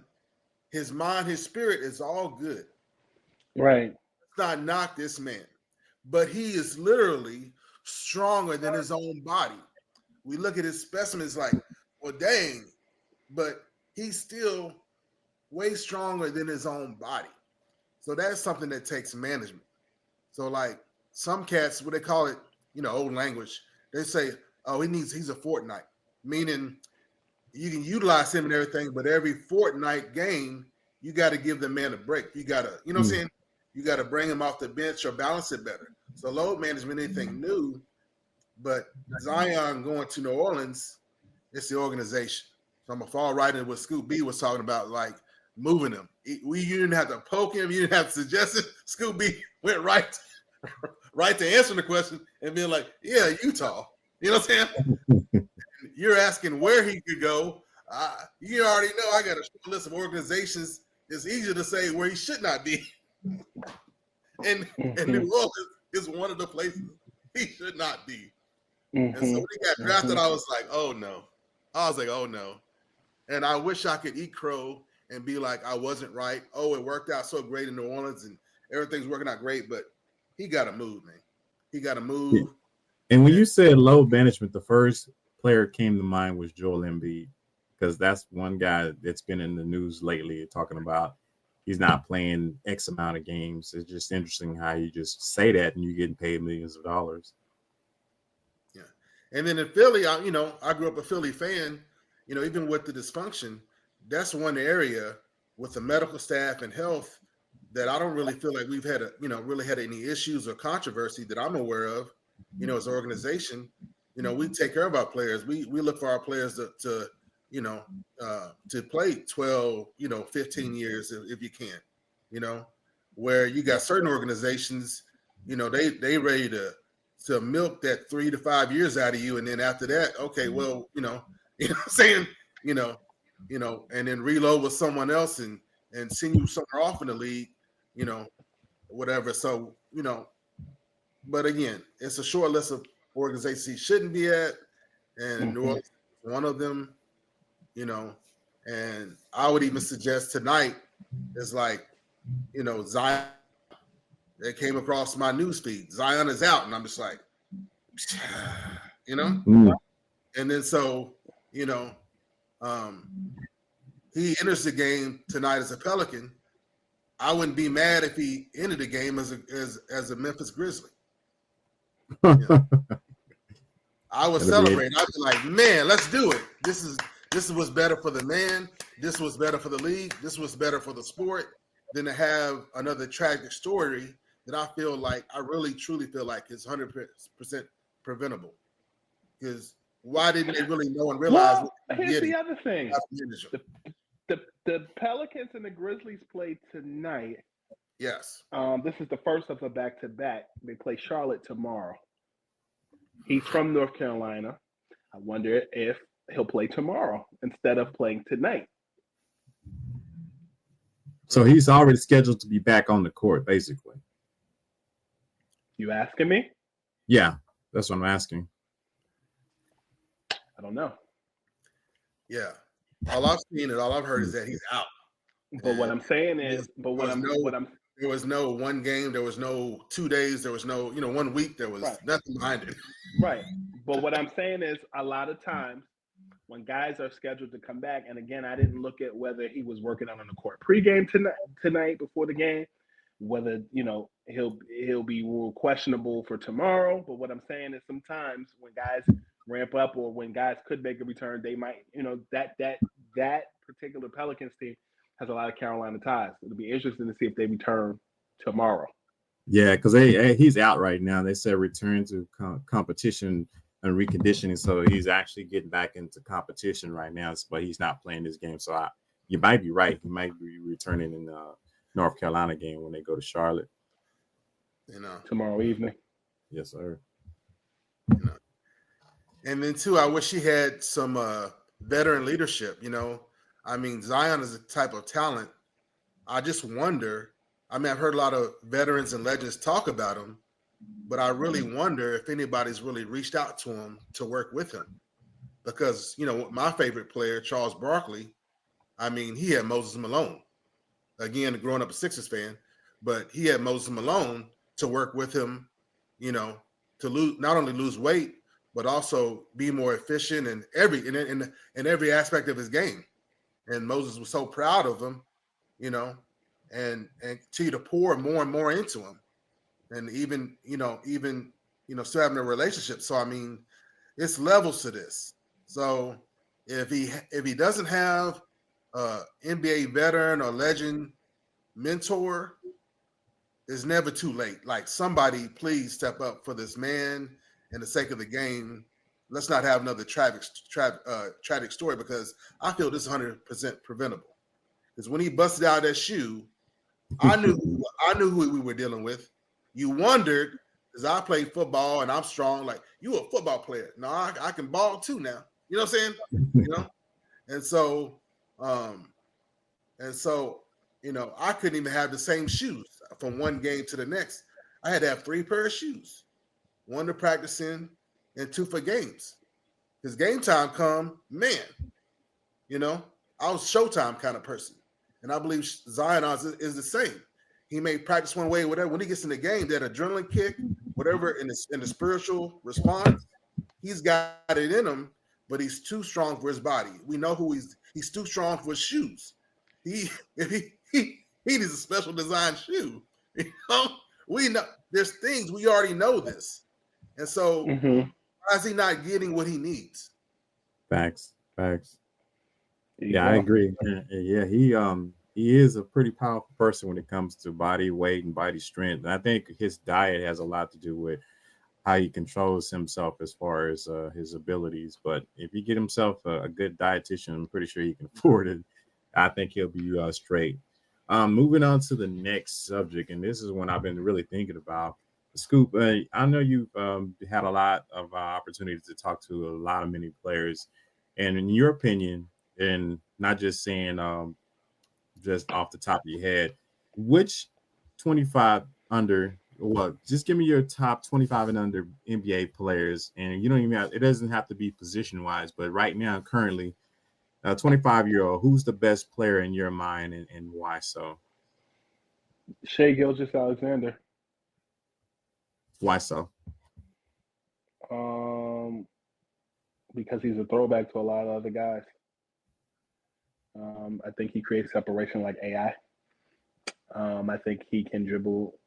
his mind, his spirit is all good. Right. Let's not knock this man. But he is literally stronger than his own body. We look at his specimens like, well, dang, but he's still way stronger than his own body. So that's something that takes management. So like some cats, what they call it, old language, they say, oh, he's a fortnight, meaning you can utilize him and everything, but every fortnight game, you got to give the man a break. You got to, what I'm saying? You got to bring him off the bench or balance it better. So load management, anything new, but Zion going to New Orleans, it's the organization. So I'm going to fall right in what Scoop B was talking about, like moving him. You didn't have to poke him. You didn't have to suggest it. Scoop B went right to answering the question and being like, yeah, Utah. You know what I'm saying? You're asking where he could go. You already know I got a short list of organizations. It's easier to say where he should not be. And New Orleans is one of the places he should not be. And so when he got drafted, I was like, oh no. And I wish I could eat crow and be like, I wasn't right. Oh, it worked out so great in New Orleans and everything's working out great, but he got to move, man. He got to move. And when you said load management, the first player came to mind was Joel Embiid, because that's one guy that's been in the news lately talking about he's not playing X amount of games. It's just interesting how you just say that and you're getting paid millions of dollars. Yeah. And then in Philly, I grew up a Philly fan, even with the dysfunction, that's one area with the medical staff and health that I don't really feel like we've had really had any issues or controversy that I'm aware of, as an organization. We take care of our players. We look for our players to play 12, 15 years if you can, where you got certain organizations, they ready to milk that 3 to 5 years out of you. And then after that, okay, well, you know what I'm saying, and then reload with someone else and and send you somewhere off in the league, whatever. So, but again, it's a short list of organizations he shouldn't be at, and New Orleans is one of them, and I would even suggest tonight is like, Zion. They came across my news feed. Zion is out, and I'm just like, and then so, he enters the game tonight as a Pelican. I wouldn't be mad if he entered the game as a Memphis Grizzly. I would celebrate. I'd be like, man, let's do it. This is what's better for the man. This was better for the league. This was better for the sport than to have another tragic story that I really truly feel like is 100% preventable. Because why didn't they really know and realize? Well, here's the other thing. The Pelicans and the Grizzlies play tonight. Yes. This is the first of a back-to-back. They play Charlotte tomorrow. He's from North Carolina. I wonder if he'll play tomorrow instead of playing tonight. So he's already scheduled to be back on the court, basically. You asking me? Yeah, that's what I'm asking. I don't know. Yeah. All I've seen and all I've heard is that he's out. But what I'm saying is, there was no one game, there was no 2 days, there was no, 1 week, there was nothing behind it. Right. But what I'm saying is a lot of times when guys are scheduled to come back, and again, I didn't look at whether he was working out on the court pregame tonight before the game, whether, he'll be questionable for tomorrow. But what I'm saying is sometimes when guys ramp up or when guys could make a return, they might, that particular Pelicans team has a lot of Carolina ties. It'll be interesting to see if they return tomorrow. Yeah, because he's out right now. They said return to competition and reconditioning, so he's actually getting back into competition right now, but he's not playing this game. So you might be right. He might be returning in the North Carolina game when they go to Charlotte. Tomorrow evening. Yes, sir. And then too, I wish he had some veteran leadership. Zion is a type of talent. I just wonder. I've heard a lot of veterans and legends talk about him, but I really wonder if anybody's really reached out to him to work with him. Because, my favorite player, Charles Barkley, he had Moses Malone. Again, growing up a Sixers fan, but he had Moses Malone to work with him, to not only lose weight, but also be more efficient in every aspect of his game. And Moses was so proud of him, and continue to pour more and more into him, and even still having a relationship. So it's levels to this. So if he doesn't have NBA veteran or legend mentor, it's never too late. Like, somebody please step up for this man and the sake of the game. Let's not have another tragic story, because I feel this is 100% preventable. Because when he busted out that shoe, I knew who we were dealing with. You wondered, because I played football and I'm strong. Like, you a football player? No, I can ball too now. You know what I'm saying? And so, I couldn't even have the same shoes from one game to the next. I had to have 3 pairs of shoes, 1 to practice in and 2 for games. Because game time come, man, I was showtime kind of person. And I believe Zion is the same. He may practice one way, whatever. When he gets in the game, that adrenaline kick, whatever, in the spiritual response, he's got it in him, but he's too strong for his body. We know who he's too strong for his shoes. He needs a special design shoe. We know there's things we already know this. And so why is he not getting what he needs? Facts. Yeah, I agree. Yeah, he is a pretty powerful person when it comes to body weight and body strength. And I think his diet has a lot to do with how he controls himself as far as his abilities. But if he get himself a good dietitian, I'm pretty sure he can afford it. I think he'll be straight. Moving on to the next subject, and this is one I've been really thinking about. Scoop, I know you've had a lot of opportunities to talk to a lot of many players. And in your opinion, and not just saying just off the top of your head. Which 25 under? Well, just give me your top 25 and under NBA players, and you don't even have. It doesn't have to be position wise, but right now, currently, 25-year-old, who's the best player in your mind, and why so? Shea Gilgeous-Alexander. Why so? Because he's a throwback to a lot of other guys. I think he creates separation like AI. I think he can dribble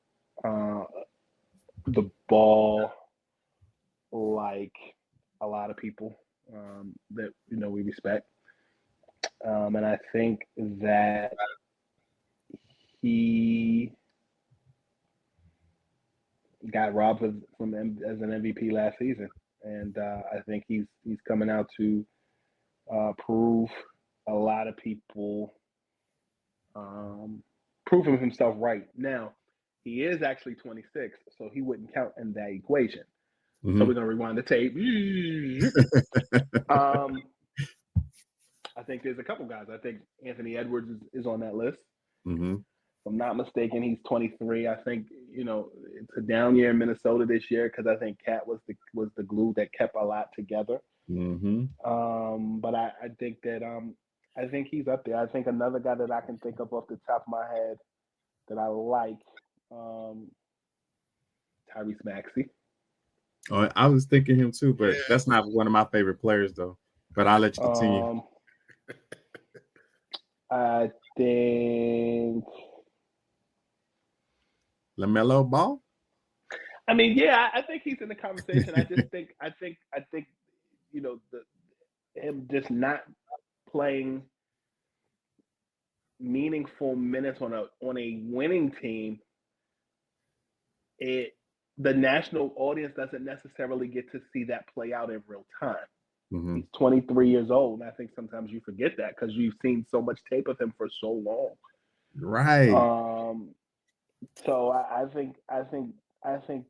the ball like a lot of people that we respect. And I think that he got robbed as an MVP last season, and I think he's coming out to prove a lot of people, proving himself right. Now, he is actually 26, so he wouldn't count in that equation. So we're gonna rewind the tape. I think there's a couple guys. I think Anthony Edwards is on that list. If I'm not mistaken, he's 23. I think it's a down year in Minnesota this year because I think Cat was the glue that kept a lot together. But I think that I think he's up there. I think another guy that I can think of off the top of my head that I like, Tyrese Maxey. Oh, I was thinking him too, but that's not one of my favorite players though. But I'll let you continue. I think LaMelo Ball. I mean, yeah, I think he's in the conversation. I think him just not playing meaningful minutes on a winning team, the national audience doesn't necessarily get to see that play out in real time. He's 23 years old, and I think sometimes you forget that because you've seen so much tape of him for so long. Right. So I think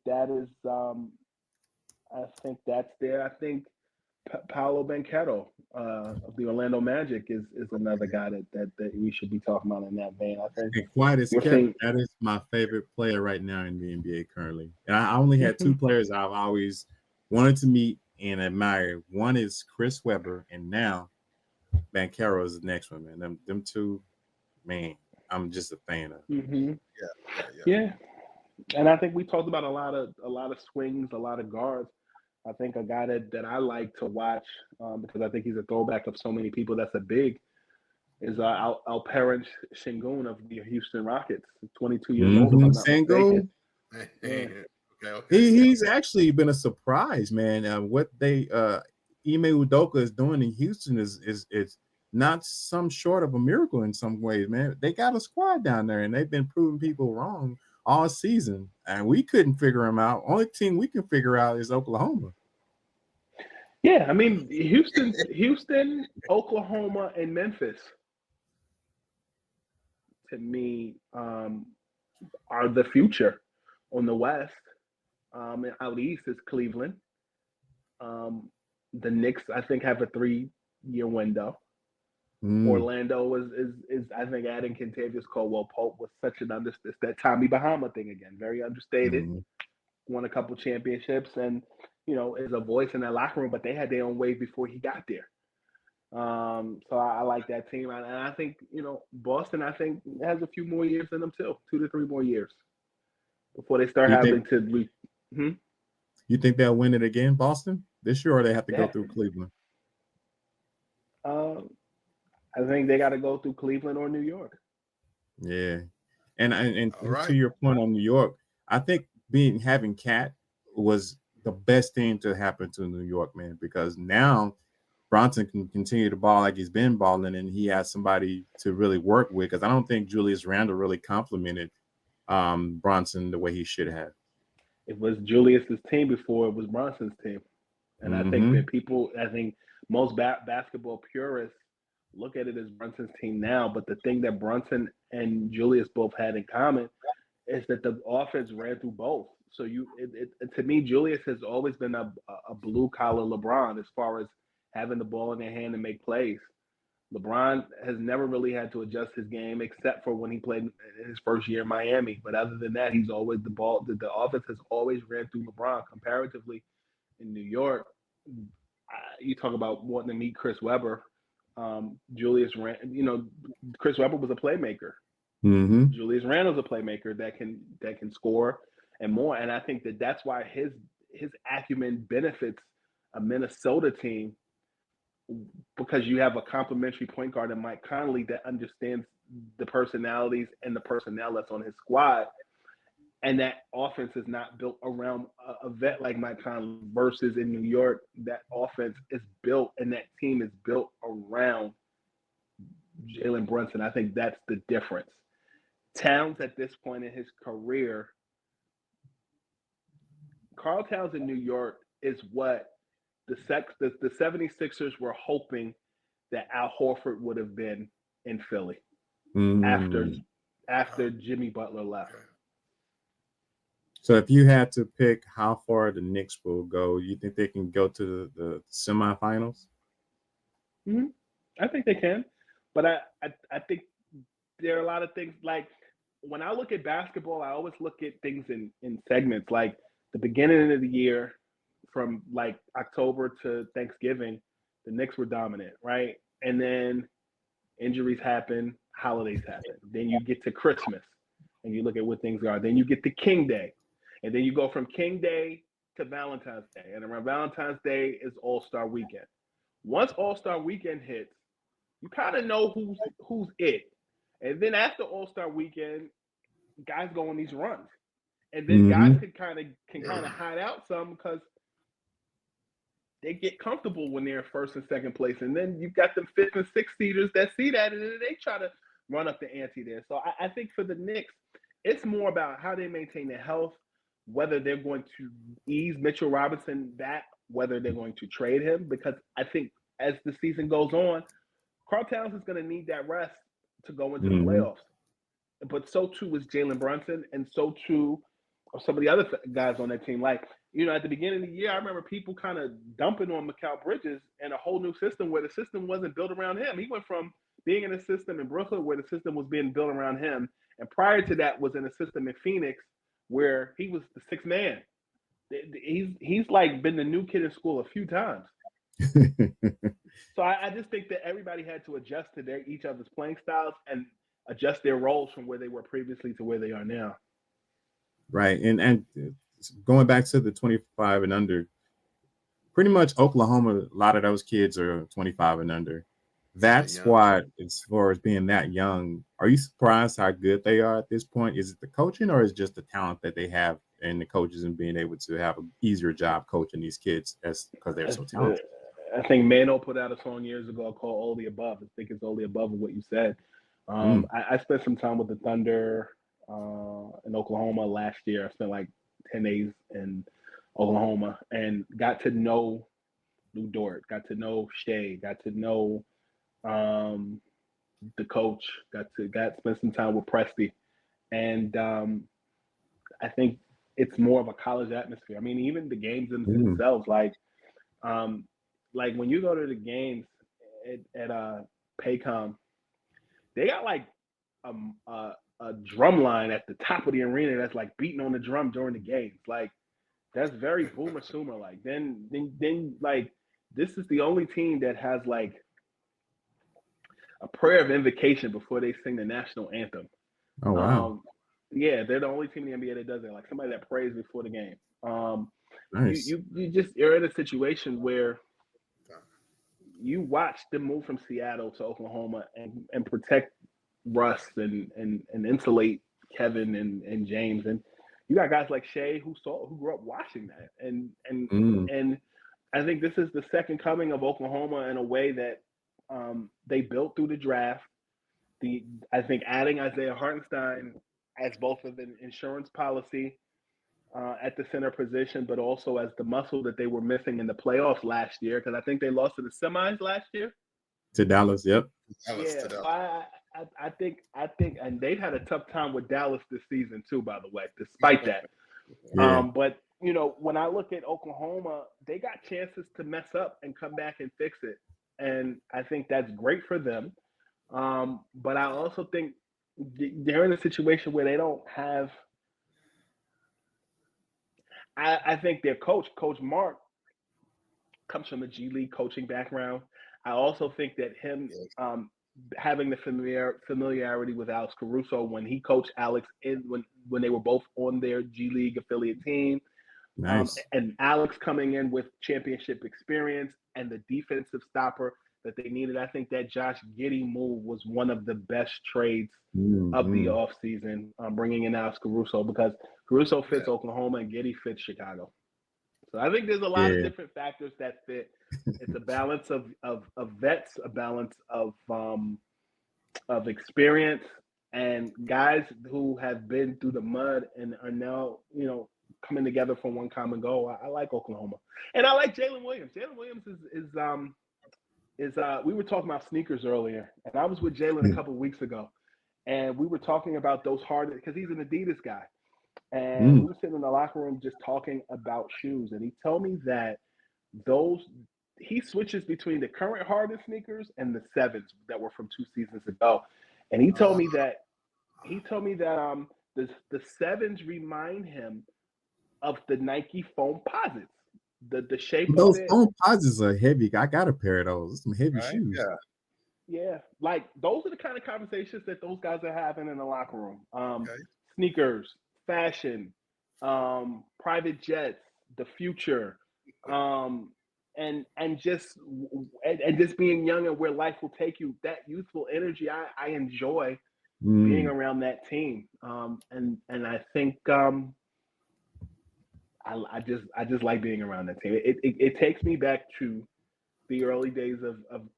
that is I think that's there. I think Paolo Banchero of the Orlando Magic is another guy that we should be talking about in that vein. I think. And quiet as kept, that is my favorite player right now in the NBA currently. And I only had two players I've always wanted to meet and admire. One is Chris Webber, and now Banchero is the next one, man. Them two, man, I'm just a fan of. Yeah. And I think we talked about a lot of swings, a lot of guards. I think a guy that I like to watch because I think he's a throwback of so many people. That's a big is Alperen Sengun of the Houston Rockets, 22 years old. If I'm not mistaken. He's actually been a surprise, man. What they Ime Udoka is doing in Houston is not some short of a miracle in some ways, man. They got a squad down there, and they've been proving people wrong all season, and we couldn't figure them out. Only team we can figure out is Oklahoma. Yeah, I mean Houston, Oklahoma, and Memphis, to me, are the future on the West. And out East is Cleveland. The Knicks, I think, have a 3-year window. Orlando is I think adding Kentavious Caldwell-Pope was such an it's that Tommy Bahama thing again, very understated. Won a couple championships and is a voice in that locker room, but they had their own wave before he got there. So I like that team, and I think Boston, I think, has a few more years in them too, 2 to 3 more years before they start having to. You think they'll win it again, Boston, this year, or they have to go through Cleveland? I think they got to go through Cleveland or New York. Yeah, and to your point on New York, I think having Cat was the best thing to happen to New York, man, because now Bronson can continue to ball like he's been balling, and he has somebody to really work with. Because I don't think Julius Randle really complimented Bronson the way he should have. It was Julius's team before it was Bronson's team, and I think that most basketball purists look at it as Brunson's team now. But the thing that Brunson and Julius both had in common is that the offense ran through both. So to me, Julius has always been a blue collar LeBron as far as having the ball in their hand and make plays. LeBron has never really had to adjust his game except for when he played in his first year in Miami. But other than that, he's always the offense has always ran through LeBron. Comparatively, in New York, you talk about wanting to meet Chris Webber. Chris Webber was a playmaker. Mm-hmm. Julius Randle's a playmaker that can score and more. And I think that's why his acumen benefits a Minnesota team, because you have a complimentary point guard in Mike Conley that understands the personalities and the personnel that's on his squad. And that offense is not built around a vet like Mike Conley versus in New York, that offense is built and that team is built around Jalen Brunson. I think that's the difference. Towns at this point in his career, Karl Towns in New York is what the 76ers were hoping that Al Horford would have been in Philly after Jimmy Butler left. So if you had to pick how far the Knicks will go, you think they can go to the semifinals? Mm-hmm. I think they can, but I think there are a lot of things. Like when I look at basketball, I always look at things in segments. Like the beginning of the year, from like October to Thanksgiving, the Knicks were dominant, right? And then injuries happen, holidays happen. Then you get to Christmas, and you look at what things are. Then you get to King Day, and then you go from King Day to Valentine's Day, and around Valentine's Day is All-Star Weekend. Once All-Star Weekend hits, you kind of know who's it. And then after All-Star Weekend, guys go on these runs. And then guys can kind of hide out some because they get comfortable when they're in first and second place. And then you've got them fifth and sixth seeders that see that, and then they try to run up the ante there. So I think for the Knicks, it's more about how they maintain their health, whether they're going to ease Mitchell Robinson back, whether they're going to trade him, because I think as the season goes on, Karl Towns is going to need that rest to go into the playoffs. But so too is Jalen Brunson, and so too are some of the other guys on that team. Like, at the beginning of the year, I remember people kind of dumping on Mikal Bridges and a whole new system where the system wasn't built around him. He went from being in a system in Brooklyn where the system was being built around him, and prior to that was in a system in Phoenix where he was the sixth man. He's like been the new kid in school a few times. So I just think that everybody had to adjust to each other's playing styles and adjust their roles from where they were previously to where they are now. Right. And going back to the 25 and under, pretty much Oklahoma, a lot of those kids are 25 and under. That squad, as far as being that young, are you surprised how good they are at this point? Is it the coaching, or is it just the talent that they have and the coaches and being able to have an easier job coaching these kids because they're so talented? I think Mano put out a song years ago called All the Above. I think it's all the above of what you said. I spent some time with the Thunder in Oklahoma last year. I spent like 10 days in Oklahoma and got to know Lou Dort, got to know Shea, got to know the coach, got to spend some time with Presti. And I think it's more of a college atmosphere. I mean, even the games themselves, like when you go to the games at Paycom, they got like a drum line at the top of the arena that's like beating on the drum during the games. Like that's very Boomer Sooner. Like then like this is the only team that has like a prayer of invocation before they sing the national anthem. Oh wow! Yeah, they're the only team in the NBA that does it. Like somebody that prays before the game. Nice. You're in a situation where you watch them move from Seattle to Oklahoma and protect Russ and insulate Kevin and James, and you got guys like Shea who grew up watching that, and I think this is the second coming of Oklahoma in a way that they built through the draft. I think adding Isaiah Hartenstein as both of an insurance policy at the center position, but also as the muscle that they were missing in the playoffs last year, because I think they lost to the semis last year. To Dallas, yep. I think, and they've had a tough time with Dallas this season too, by the way, despite that. Yeah. But when I look at Oklahoma, they got chances to mess up and come back and fix it. and I think that's great for them. But I also think they're in a situation where they don't have. I think their Coach Mark, comes from a G League coaching background. I also think that him Yes. having the familiarity with Alex Caruso when he coached Alex when they were both on their G League affiliate team, Nice. and Alex coming in with championship experience and the defensive stopper that they needed. I think that Josh Giddey move was one of the best trades of the Mm-hmm. offseason, bringing in Alex Caruso, because Caruso Yeah. fits Oklahoma and Giddey fits Chicago. So I think there's a lot of Yeah. different factors that fit. It's a balance of vets, a balance of experience, and guys who have been through the mud and are now, coming together for one common goal. I like Oklahoma, and I like Jalen Williams. Jalen Williams is we were talking about sneakers earlier, and I was with Jalen a couple of weeks ago, and we were talking about those hard, because he's an Adidas guy, and we Mm. were sitting in the locker room just talking about shoes, and he told me that those he switches between the current Harden sneakers and the sevens that were from 2 seasons ago, and he told me that the sevens remind him of the Nike foam posits, the shape of Those it. foam posits are heavy. I got a pair of those. Some heavy Right. shoes. Yeah. Yeah, like those are the kind of conversations that those guys are having in the locker room. Okay. Sneakers, fashion, private jets, the future, and just being young and where life will take you. That youthful energy, I enjoy being Mm. around that team, and I think I just like being around that team. It takes me back to the early days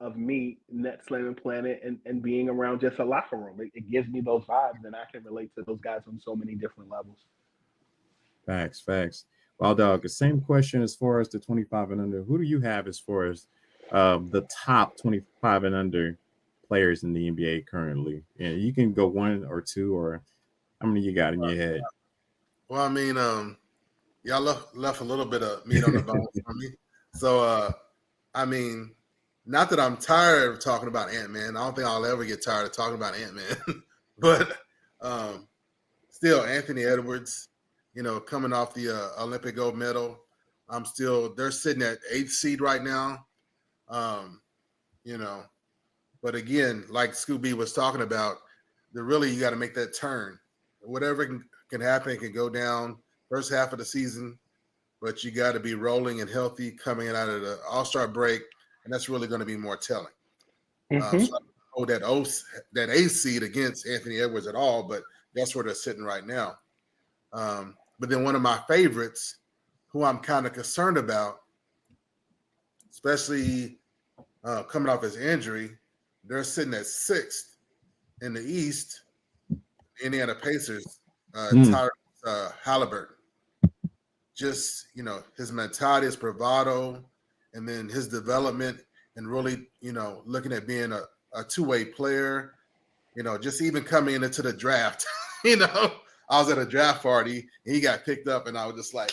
of me, Net Slamming Planet, and being around just a locker room. It gives me those vibes, and I can relate to those guys on so many different levels. Facts. Well, dog, the same question as far as the 25 and under. Who do you have as far as the top 25 and under players in the NBA currently? Yeah, you can go one or two, or how many you got in your head? Well, I mean, y'all left a little bit of meat on the bone for me. So, I mean, not that I'm tired of talking about Ant-Man. I don't think I'll ever get tired of talking about Ant-Man. But still, Anthony Edwards, coming off the Olympic gold medal. They're sitting at 8th seed right now. You know, but again, like Scooby was talking about, you got to make that turn. Whatever can happen, can go down first half of the season, but you got to be rolling and healthy coming out of the All-Star break, and that's really going to be more telling. Mm-hmm. So I don't know that 8th seed against Anthony Edwards at all, but that's where they're sitting right now. But then one of my favorites, who I'm kind of concerned about, especially coming off his injury, they're sitting at 6th in the East. Indiana Pacers, Tyrese Halliburton. Just, his mentality, his bravado, and then his development, and really, looking at being a two-way player, just even coming into the draft. I was at a draft party and he got picked up, and I was just like,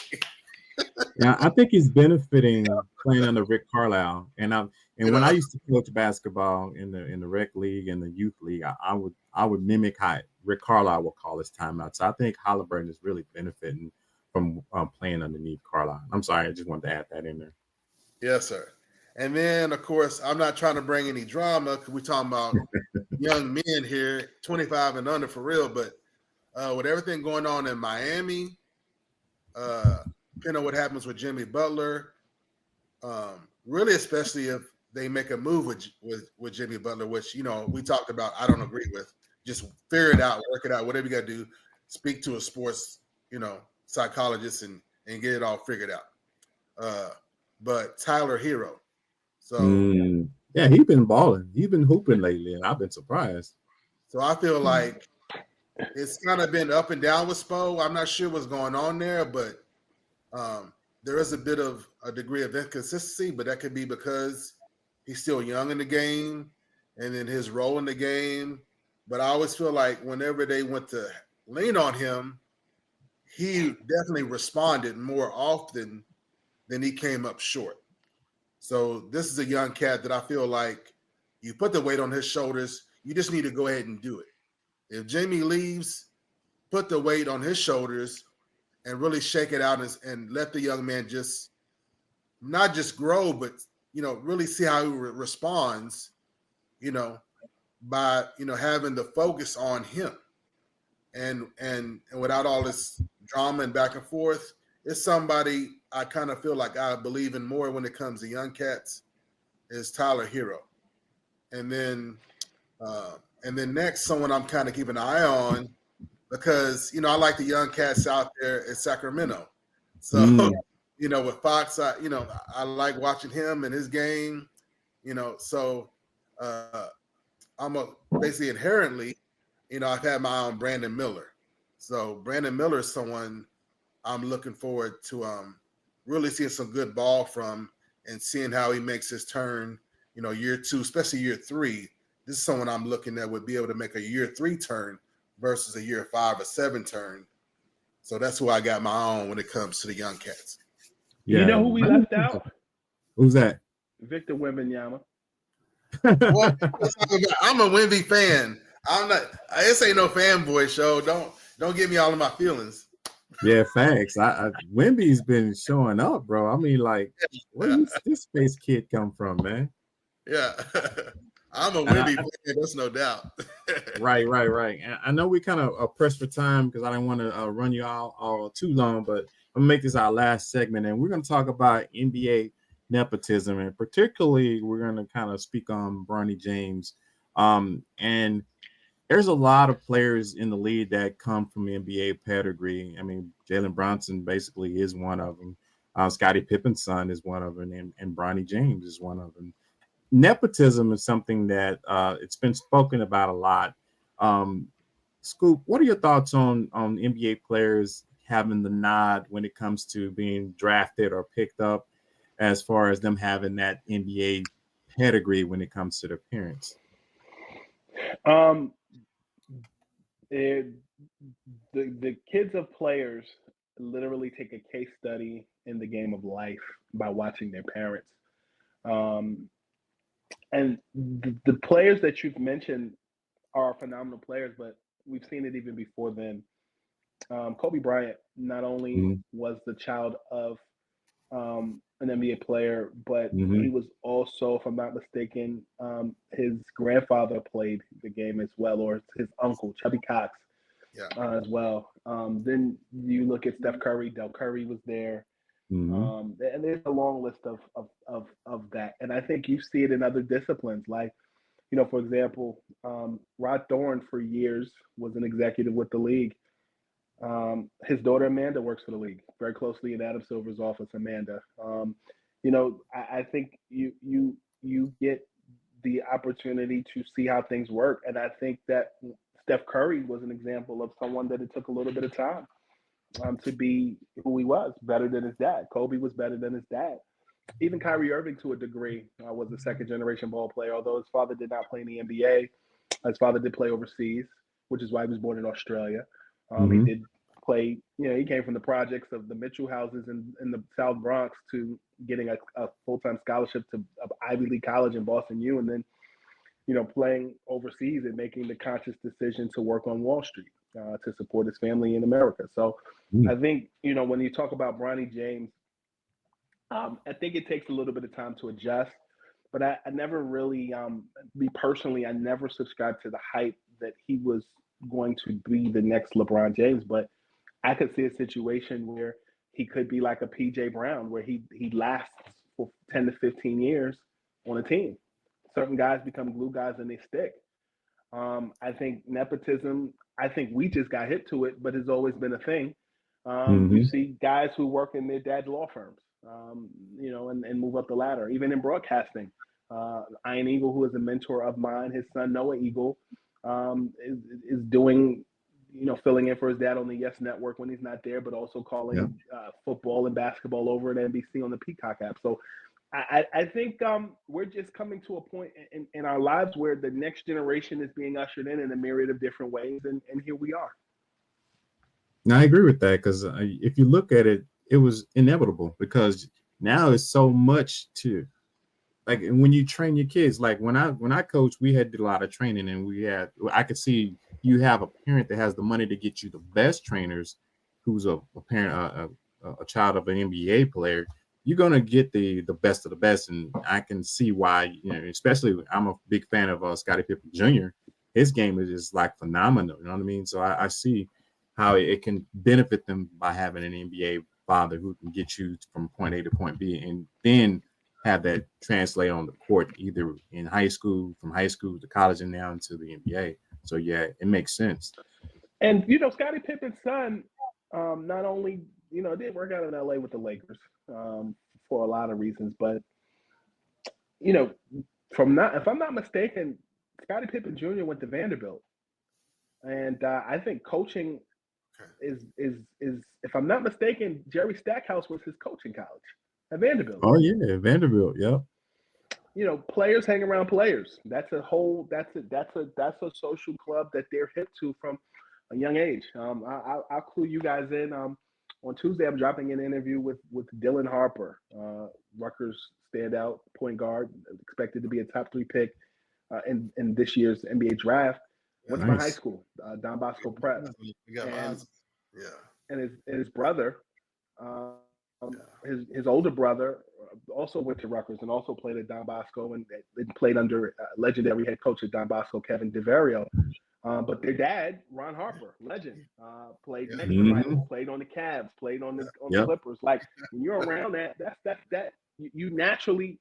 Yeah, I think he's benefiting playing under Rick Carlisle. And when I used to coach basketball in the rec league and the youth league, I would mimic how Rick Carlisle would call his timeout. So I think Halliburton is really benefiting from playing underneath Carlisle. I'm sorry, I just wanted to add that in there. Yes, sir. And then, of course, I'm not trying to bring any drama because we're talking about young men here, 25 and under for real. But with everything going on in Miami, depending on what happens with Jimmy Butler, really, especially if they make a move with Jimmy Butler, which, we talked about, I don't agree with. Just figure it out, work it out, whatever you got to do. Speak to a sports, psychologist and get it all figured out. But Tyler Hero. So yeah, he's been balling. He's been hooping lately, and I've been surprised. So I feel like it's kind of been up and down with Spo. I'm not sure what's going on there, but there is a bit of a degree of inconsistency, but that could be because he's still young in the game and then his role in the game. But I always feel like whenever they went to lean on him, he definitely responded more often than he came up short. So this is a young cat that I feel like you put the weight on his shoulders. You just need to go ahead and do it. If Jamie leaves, put the weight on his shoulders and really shake it out and let the young man just not just grow, but really see how he responds. By having the focus on him, and without all this drama and back and forth, it's somebody I kind of feel like I believe in more when it comes to young cats is Tyler Hero, and then next someone I'm kind of keeping an eye on because I like the young cats out there in Sacramento, so with Fox, I like watching him and his game, so basically inherently, I've had my eye on Brandon Miller. So Brandon Miller is someone I'm looking forward to really seeing some good ball from and seeing how he makes his turn, year 2, especially year 3. This is someone I'm looking at would be able to make a year 3 turn versus a year 5 or 7 turn. So that's who I got my eye on when it comes to the young cats. Yeah. You know who we left out? Who's that? Victor Wembanyama. Well, I'm a Wemby fan. I'm not. This ain't no fanboy show. Don't get me all in my feelings. Yeah, facts. Wemby's been showing up, bro. I mean, like, where does this space kid come from, man? Yeah, I'm a Wemby fan. That's no doubt. Right. And I know we kind of pressed for time because I don't want to run you all too long, but I'm gonna make this our last segment, and we're gonna talk about NBA nepotism, and particularly we're gonna kind of speak on Bronny James. And there's a lot of players in the league that come from NBA pedigree. I mean, Jalen Brunson basically is one of them. Scottie Pippen's son is one of them, and Bronny James is one of them. Nepotism is something that it's been spoken about a lot. Scoop, what are your thoughts on NBA players having the nod when it comes to being drafted or picked up, as far as them having that NBA pedigree when it comes to their parents? The kids of players literally take a case study in the game of life by watching their parents. And the players that you've mentioned are phenomenal players, but we've seen it even before then. Kobe Bryant not only was the child of an NBA player, but he was also, if I'm not mistaken, his grandfather played the game as well, or his uncle, Chubby Cox, as well. Then you look at Steph Curry, Del Curry was there. And there's a long list of that. And I think you see it in other disciplines. Like, for example, Rod Thorne for years was an executive with the league. His daughter Amanda works for the league very closely in Adam Silver's office. Amanda, I think you get the opportunity to see how things work, and I think that Steph Curry was an example of someone that it took a little bit of time to be who he was, better than his dad. Kobe was better than his dad. Even Kyrie Irving, to a degree, was a second-generation ball player, although his father did not play in the NBA. His father did play overseas, which is why he was born in Australia. He did play, he came from the projects of the Mitchell houses in the South Bronx to getting a full-time scholarship to Ivy League college in Boston U, and then, playing overseas and making the conscious decision to work on Wall Street to support his family in America. So I think, when you talk about Bronny James, I think it takes a little bit of time to adjust, but I never really, me personally, I never subscribed to the hype that he was going to be the next LeBron James, but I could see a situation where he could be like a PJ Brown, where he lasts for 10 to 15 years on a team. Certain guys become glue guys and they stick. I think nepotism, I think we just got hit to it, but it's always been a thing. You see guys who work in their dad's law firms, and move up the ladder, even in broadcasting. Ian Eagle, who is a mentor of mine, his son Noah Eagle, is doing, filling in for his dad on the Yes Network when he's not there, but also calling football and basketball over at NBC on the Peacock app. So I think we're just coming to a point in our lives where the next generation is being ushered in a myriad of different ways, and here we are. Now, I agree with that, because if you look at it, it was inevitable, because now it's so much to like when you train your kids, like when I coach, we had did a lot of training, and I could see you have a parent that has the money to get you the best trainers, who's a parent, a child of an NBA player. You're gonna get the best of the best, and I can see why. Especially I'm a big fan of Scottie Pippen Jr. His game is just like phenomenal. You know what I mean? So I see how it can benefit them by having an NBA father who can get you from point A to point B, and then have that translate on the court, either in high school, from high school to college, and now into the NBA. So yeah, it makes sense. And Scottie Pippen's son, not only it didn't work out in LA with the Lakers for a lot of reasons, but if I'm not mistaken, Scottie Pippen Jr. went to Vanderbilt, and I think coaching is if I'm not mistaken, Jerry Stackhouse was his coaching college at Vanderbilt. Oh yeah, Vanderbilt, yeah. Players hang around players. That's a social club that they're hip to from a young age. I'll clue you guys in. On Tuesday, I'm dropping an interview with Dylan Harper, Rutgers standout point guard, expected to be a top 3 pick in this year's NBA draft. Went to my high school, Don Bosco Prep, and his brother, his older brother, also went to Rutgers and also played at Don Bosco, and they played under legendary head coach at Don Bosco, Kevin DeVario. But their dad, Ron Harper, legend, played next to Michael, played on the Cavs, played on the Clippers. Like when you're around that you naturally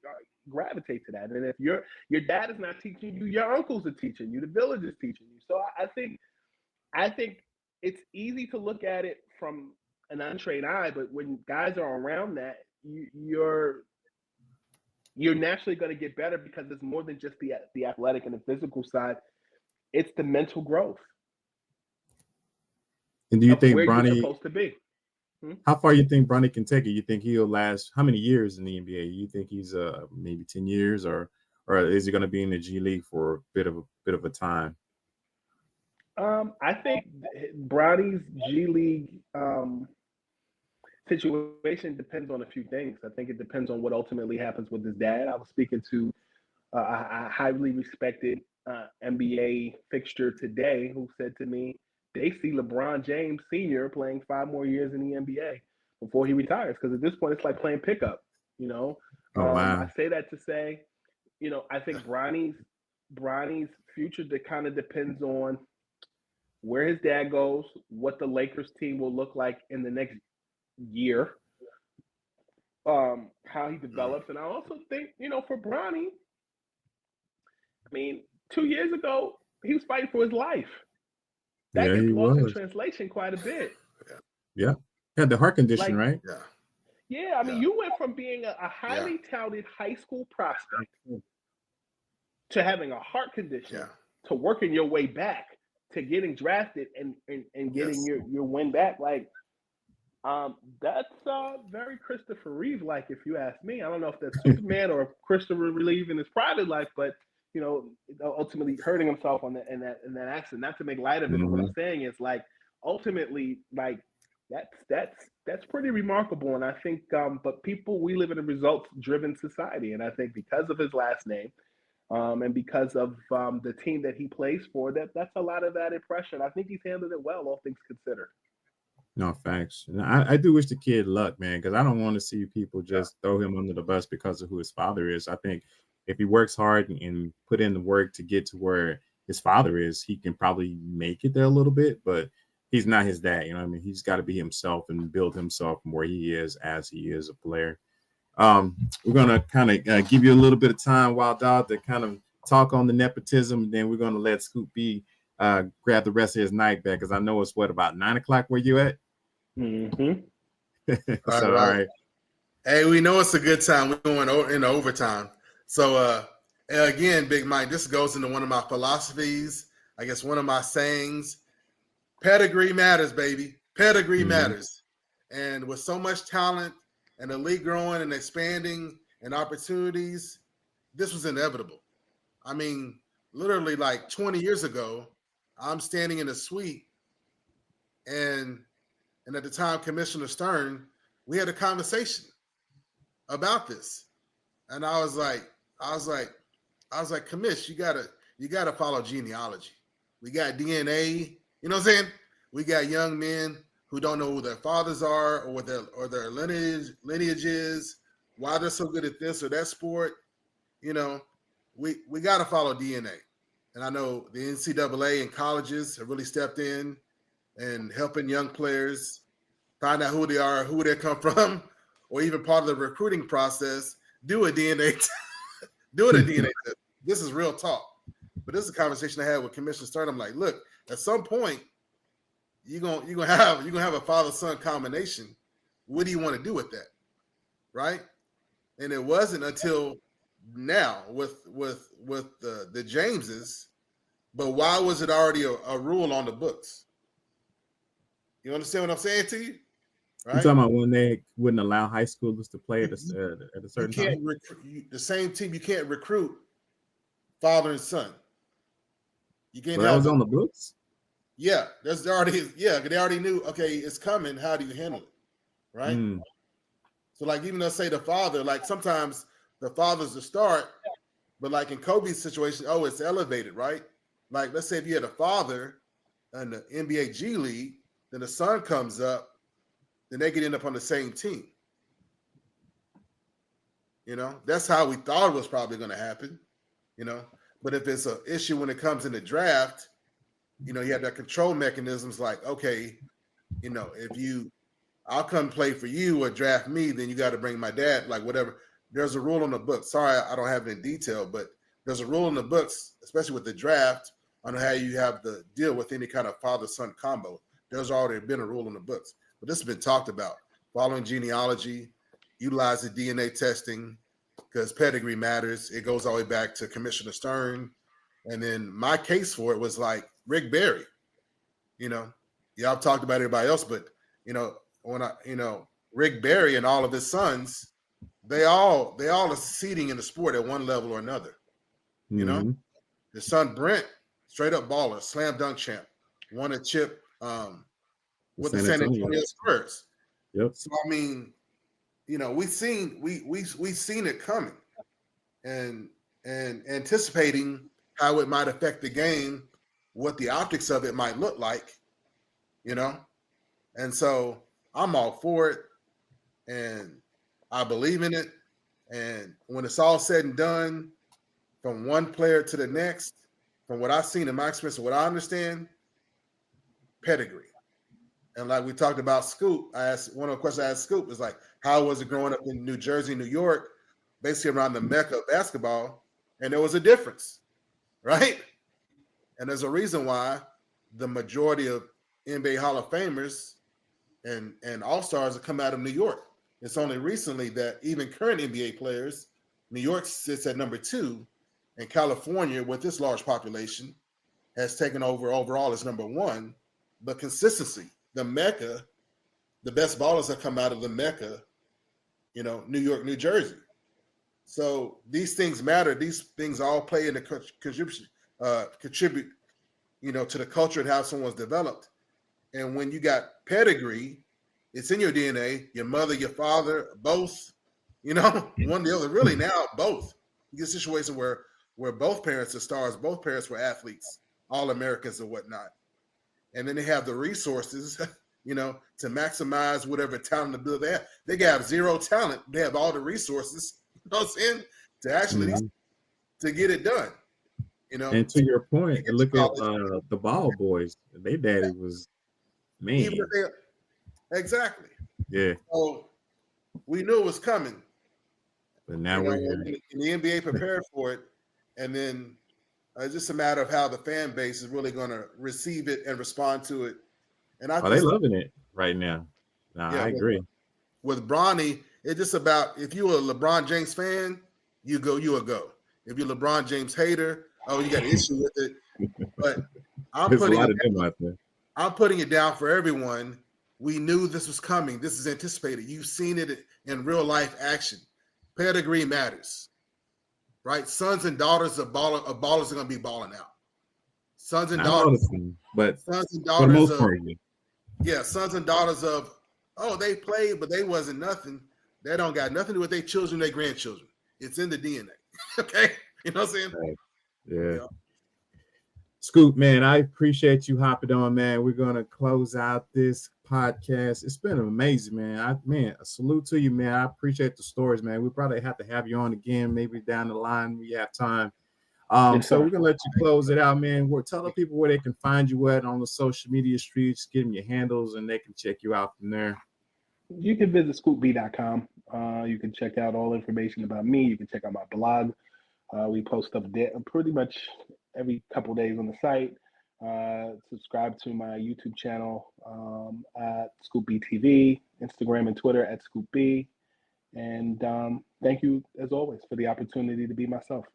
gravitate to that. And if your dad is not teaching you, your uncles are teaching you, the village is teaching you. So I think it's easy to look at it from an untrained eye, but when guys are around that, you're naturally going to get better, because it's more than just the athletic and the physical side. It's the mental growth. And do you think where Bronny you're supposed to be? How far you think Bronny can take it? You think he'll last how many years in the NBA? You think he's maybe 10 years, or is he going to be in the G League for a bit of a time? I think Bronny's G League situation depends on a few things. I think it depends on what ultimately happens with his dad. I was speaking to a highly respected NBA fixture today who said to me they see LeBron James Sr. playing 5 more years in the NBA before he retires, because at this point it's like playing pickup. Oh, wow. I say that to say, I think Bronny's future kind of depends on where his dad goes, what the Lakers team will look like in the next year, how he develops. And I also think, for Bronny, I mean, 2 years ago, he was fighting for his life. That gets lost in translation quite a bit. Yeah. He had the heart condition, right? Yeah. I mean, you went from being a highly touted high school prospect to having a heart condition to working your way back to getting drafted and getting your win back. Like, that's very Christopher Reeve-like, if you ask me. I don't know if that's Superman or Christopher Reeve in his private life, but ultimately hurting himself in that accident. Not to make light of it, but what I'm saying is, like, ultimately, like, that's pretty remarkable. And I think, but we live in a results-driven society, and I think because of his last name, and because of the team that he plays for, that's a lot of that impression. I think he's handled it well, all things considered. No, facts. And I do wish the kid luck, man, because I don't want to see people just throw him under the bus because of who his father is. I think if he works hard and put in the work to get to where his father is, he can probably make it there a little bit, but he's not his dad. You know what I mean? He's got to be himself and build himself from where he is as he is a player. We're going to kind of give you a little bit of time, Wild Dog, to kind of talk on the nepotism. And then we're going to let Scoop B grab the rest of his night back, because I know it's about 9 o'clock where you at? Mm-hmm. All right. Hey, we know it's a good time. We're going into overtime. So, again, Big Mike, this goes into one of my philosophies, I guess one of my sayings. Pedigree matters, baby. Pedigree matters. And with so much talent and the league growing and expanding and opportunities, this was inevitable. I mean, literally like 20 years ago, I'm standing in a suite, and at the time, Commissioner Stern, we had a conversation about this. And I was like, I was like, Commish, you gotta follow genealogy. We got DNA, you know what I'm saying? We got young men who don't know who their fathers are or what their lineage is, why they're so good at this or that sport. You know, we gotta follow DNA. And I know the NCAA and colleges have really stepped in and helping young players find out who they are, who they come from, or even part of the recruiting process, do a DNA test. This is real talk. But this is a conversation I had with Commissioner Stern. I'm like, look, at some point, you're gonna have a father-son combination. What do you want to do with that? Right? And it wasn't until now with the Jameses, but why was it already a rule on the books? You understand what I'm saying to you? Right? You're talking about when they wouldn't allow high schoolers to play at a certain time? The same team, you can't recruit father and son. You can't. Well, that was on the books? Yeah, they already knew, okay, it's coming. How do you handle it? Right? So, like, even let's say the father, like sometimes the father's the start, but like in Kobe's situation, it's elevated, right? Like, let's say if you had a father in the NBA G League, then the son comes up, then they could end up on the same team. You know, that's how we thought it was probably going to happen, you know. But if it's an issue when it comes in the draft, you know, you have that control mechanisms like, okay, you know, I'll come play for you or draft me, then you got to bring my dad, like whatever. There's a rule in the book. Sorry, I don't have it in detail, but there's a rule in the books, especially with the draft, on how you have to deal with any kind of father-son combo. There's already been a rule in the books. But this has been talked about. Following genealogy, utilizing DNA testing, because pedigree matters. It goes all the way back to Commissioner Stern. And then my case for it was like Rick Barry. You know, yeah, I've talked about everybody else, but, you know, Rick Barry and all of his sons, they all are succeeding in the sport at one level or another. You know, his son Brent, straight up baller, slam dunk champ, won a chip with the San Antonio Spurs. Yep. So I mean, you know, we've seen it coming, and anticipating how it might affect the game, what the optics of it might look like, you know, and so I'm all for it, and I believe in it, and when it's all said and done, from one player to the next, from what I've seen in my experience and what I understand, pedigree. And like we talked about Scoop, one of the questions I asked Scoop is like, how was it growing up in New Jersey, New York, basically around the mecca of basketball? And there was a difference, right? And there's a reason why the majority of NBA Hall of Famers and All-Stars have come out of New York. It's only recently that even current NBA players, New York sits at number 2, and California, with this large population, has taken over overall as number 1. But consistency, the mecca, the best ballers have come out of the mecca, you know, New York, New Jersey. So these things matter. These things all play in the contribute, you know, to the culture and how someone's developed. And when you got pedigree, it's in your DNA. Your mother, your father, both, you know, one or the other. Really now, both. You get a situation where both parents are stars, both parents were athletes, all Americans and whatnot. And then they have the resources, you know, to maximize whatever talent and ability they have. They have zero talent. They have all the resources, you know what I'm saying, to actually to get it done. You know. And to your point, look at the Ball Boys. Their daddy was man. Exactly. Yeah. So we knew it was coming. But now we're here. And the NBA prepared for it. And then it's just a matter of how the fan base is really going to receive it and respond to it. And they loving it right now. I agree. With Bronny, it's just about, if you're a LeBron James fan, you a go. If you're a LeBron James hater, you got an issue with it. But I'm putting it down for everyone. We knew this was coming. This is anticipated. You've seen it in real life action. Pedigree matters, right? Sons and daughters of ballers are going to be balling out. Sons and daughters, sons and daughters of, they played, but they wasn't nothing. They don't got nothing to do with their children, their grandchildren. It's in the DNA. Okay, you know what I'm saying? Right. Yeah. Yeah. Scoop, man, I appreciate you hopping on, man. We're gonna close out this podcast. It's been amazing, man. Man, a salute to you, man. I appreciate the stories, man. We probably have to have you on again, maybe down the line we have time. Yes, So sir. we're gonna let you close it out, man. Tell the people where they can find you at on the social media streets, give them your handles, and they can check you out from there. You can visit scoopb.com. You can check out all information about me. You can check out my blog. We post up pretty much every couple days on the site. Subscribe to my YouTube channel at ScoopB Instagram and Twitter at ScoopB. And thank you, as always, for the opportunity to be myself.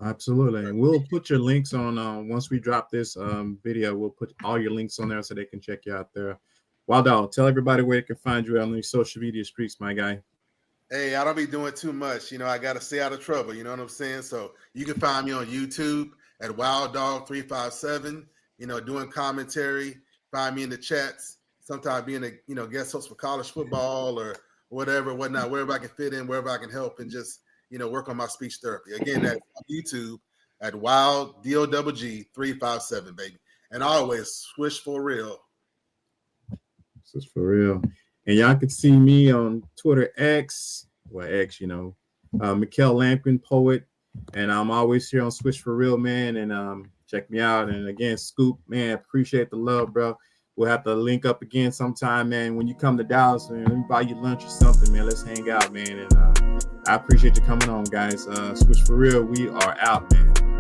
Absolutely. And we'll put your links on once we drop this video. We'll put all your links on there so they can check you out there. Wild Dog, tell everybody where they can find you on these social media streets, my guy. Hey, I don't be doing too much. I got to stay out of trouble. You know what I'm saying? So you can find me on YouTube at Wild Dog 357, doing commentary. Find me in the chats. Sometimes being a, guest host for college football or whatnot, wherever I can fit in, wherever I can help and just, work on my speech therapy. Again, that's on YouTube at Wild DOGG 357, baby. And always Swish for real. This is for real. And y'all can see me on Twitter X, Mikkel Lampkin, poet. And I'm always here on Swish for real, man. And check me out. And again, Scoop, man, appreciate the love, bro. We'll have to link up again sometime, man. When you come to Dallas, man, let me buy you lunch or something, man. Let's hang out, man. And I appreciate you coming on, guys. Swish for real, we are out, man.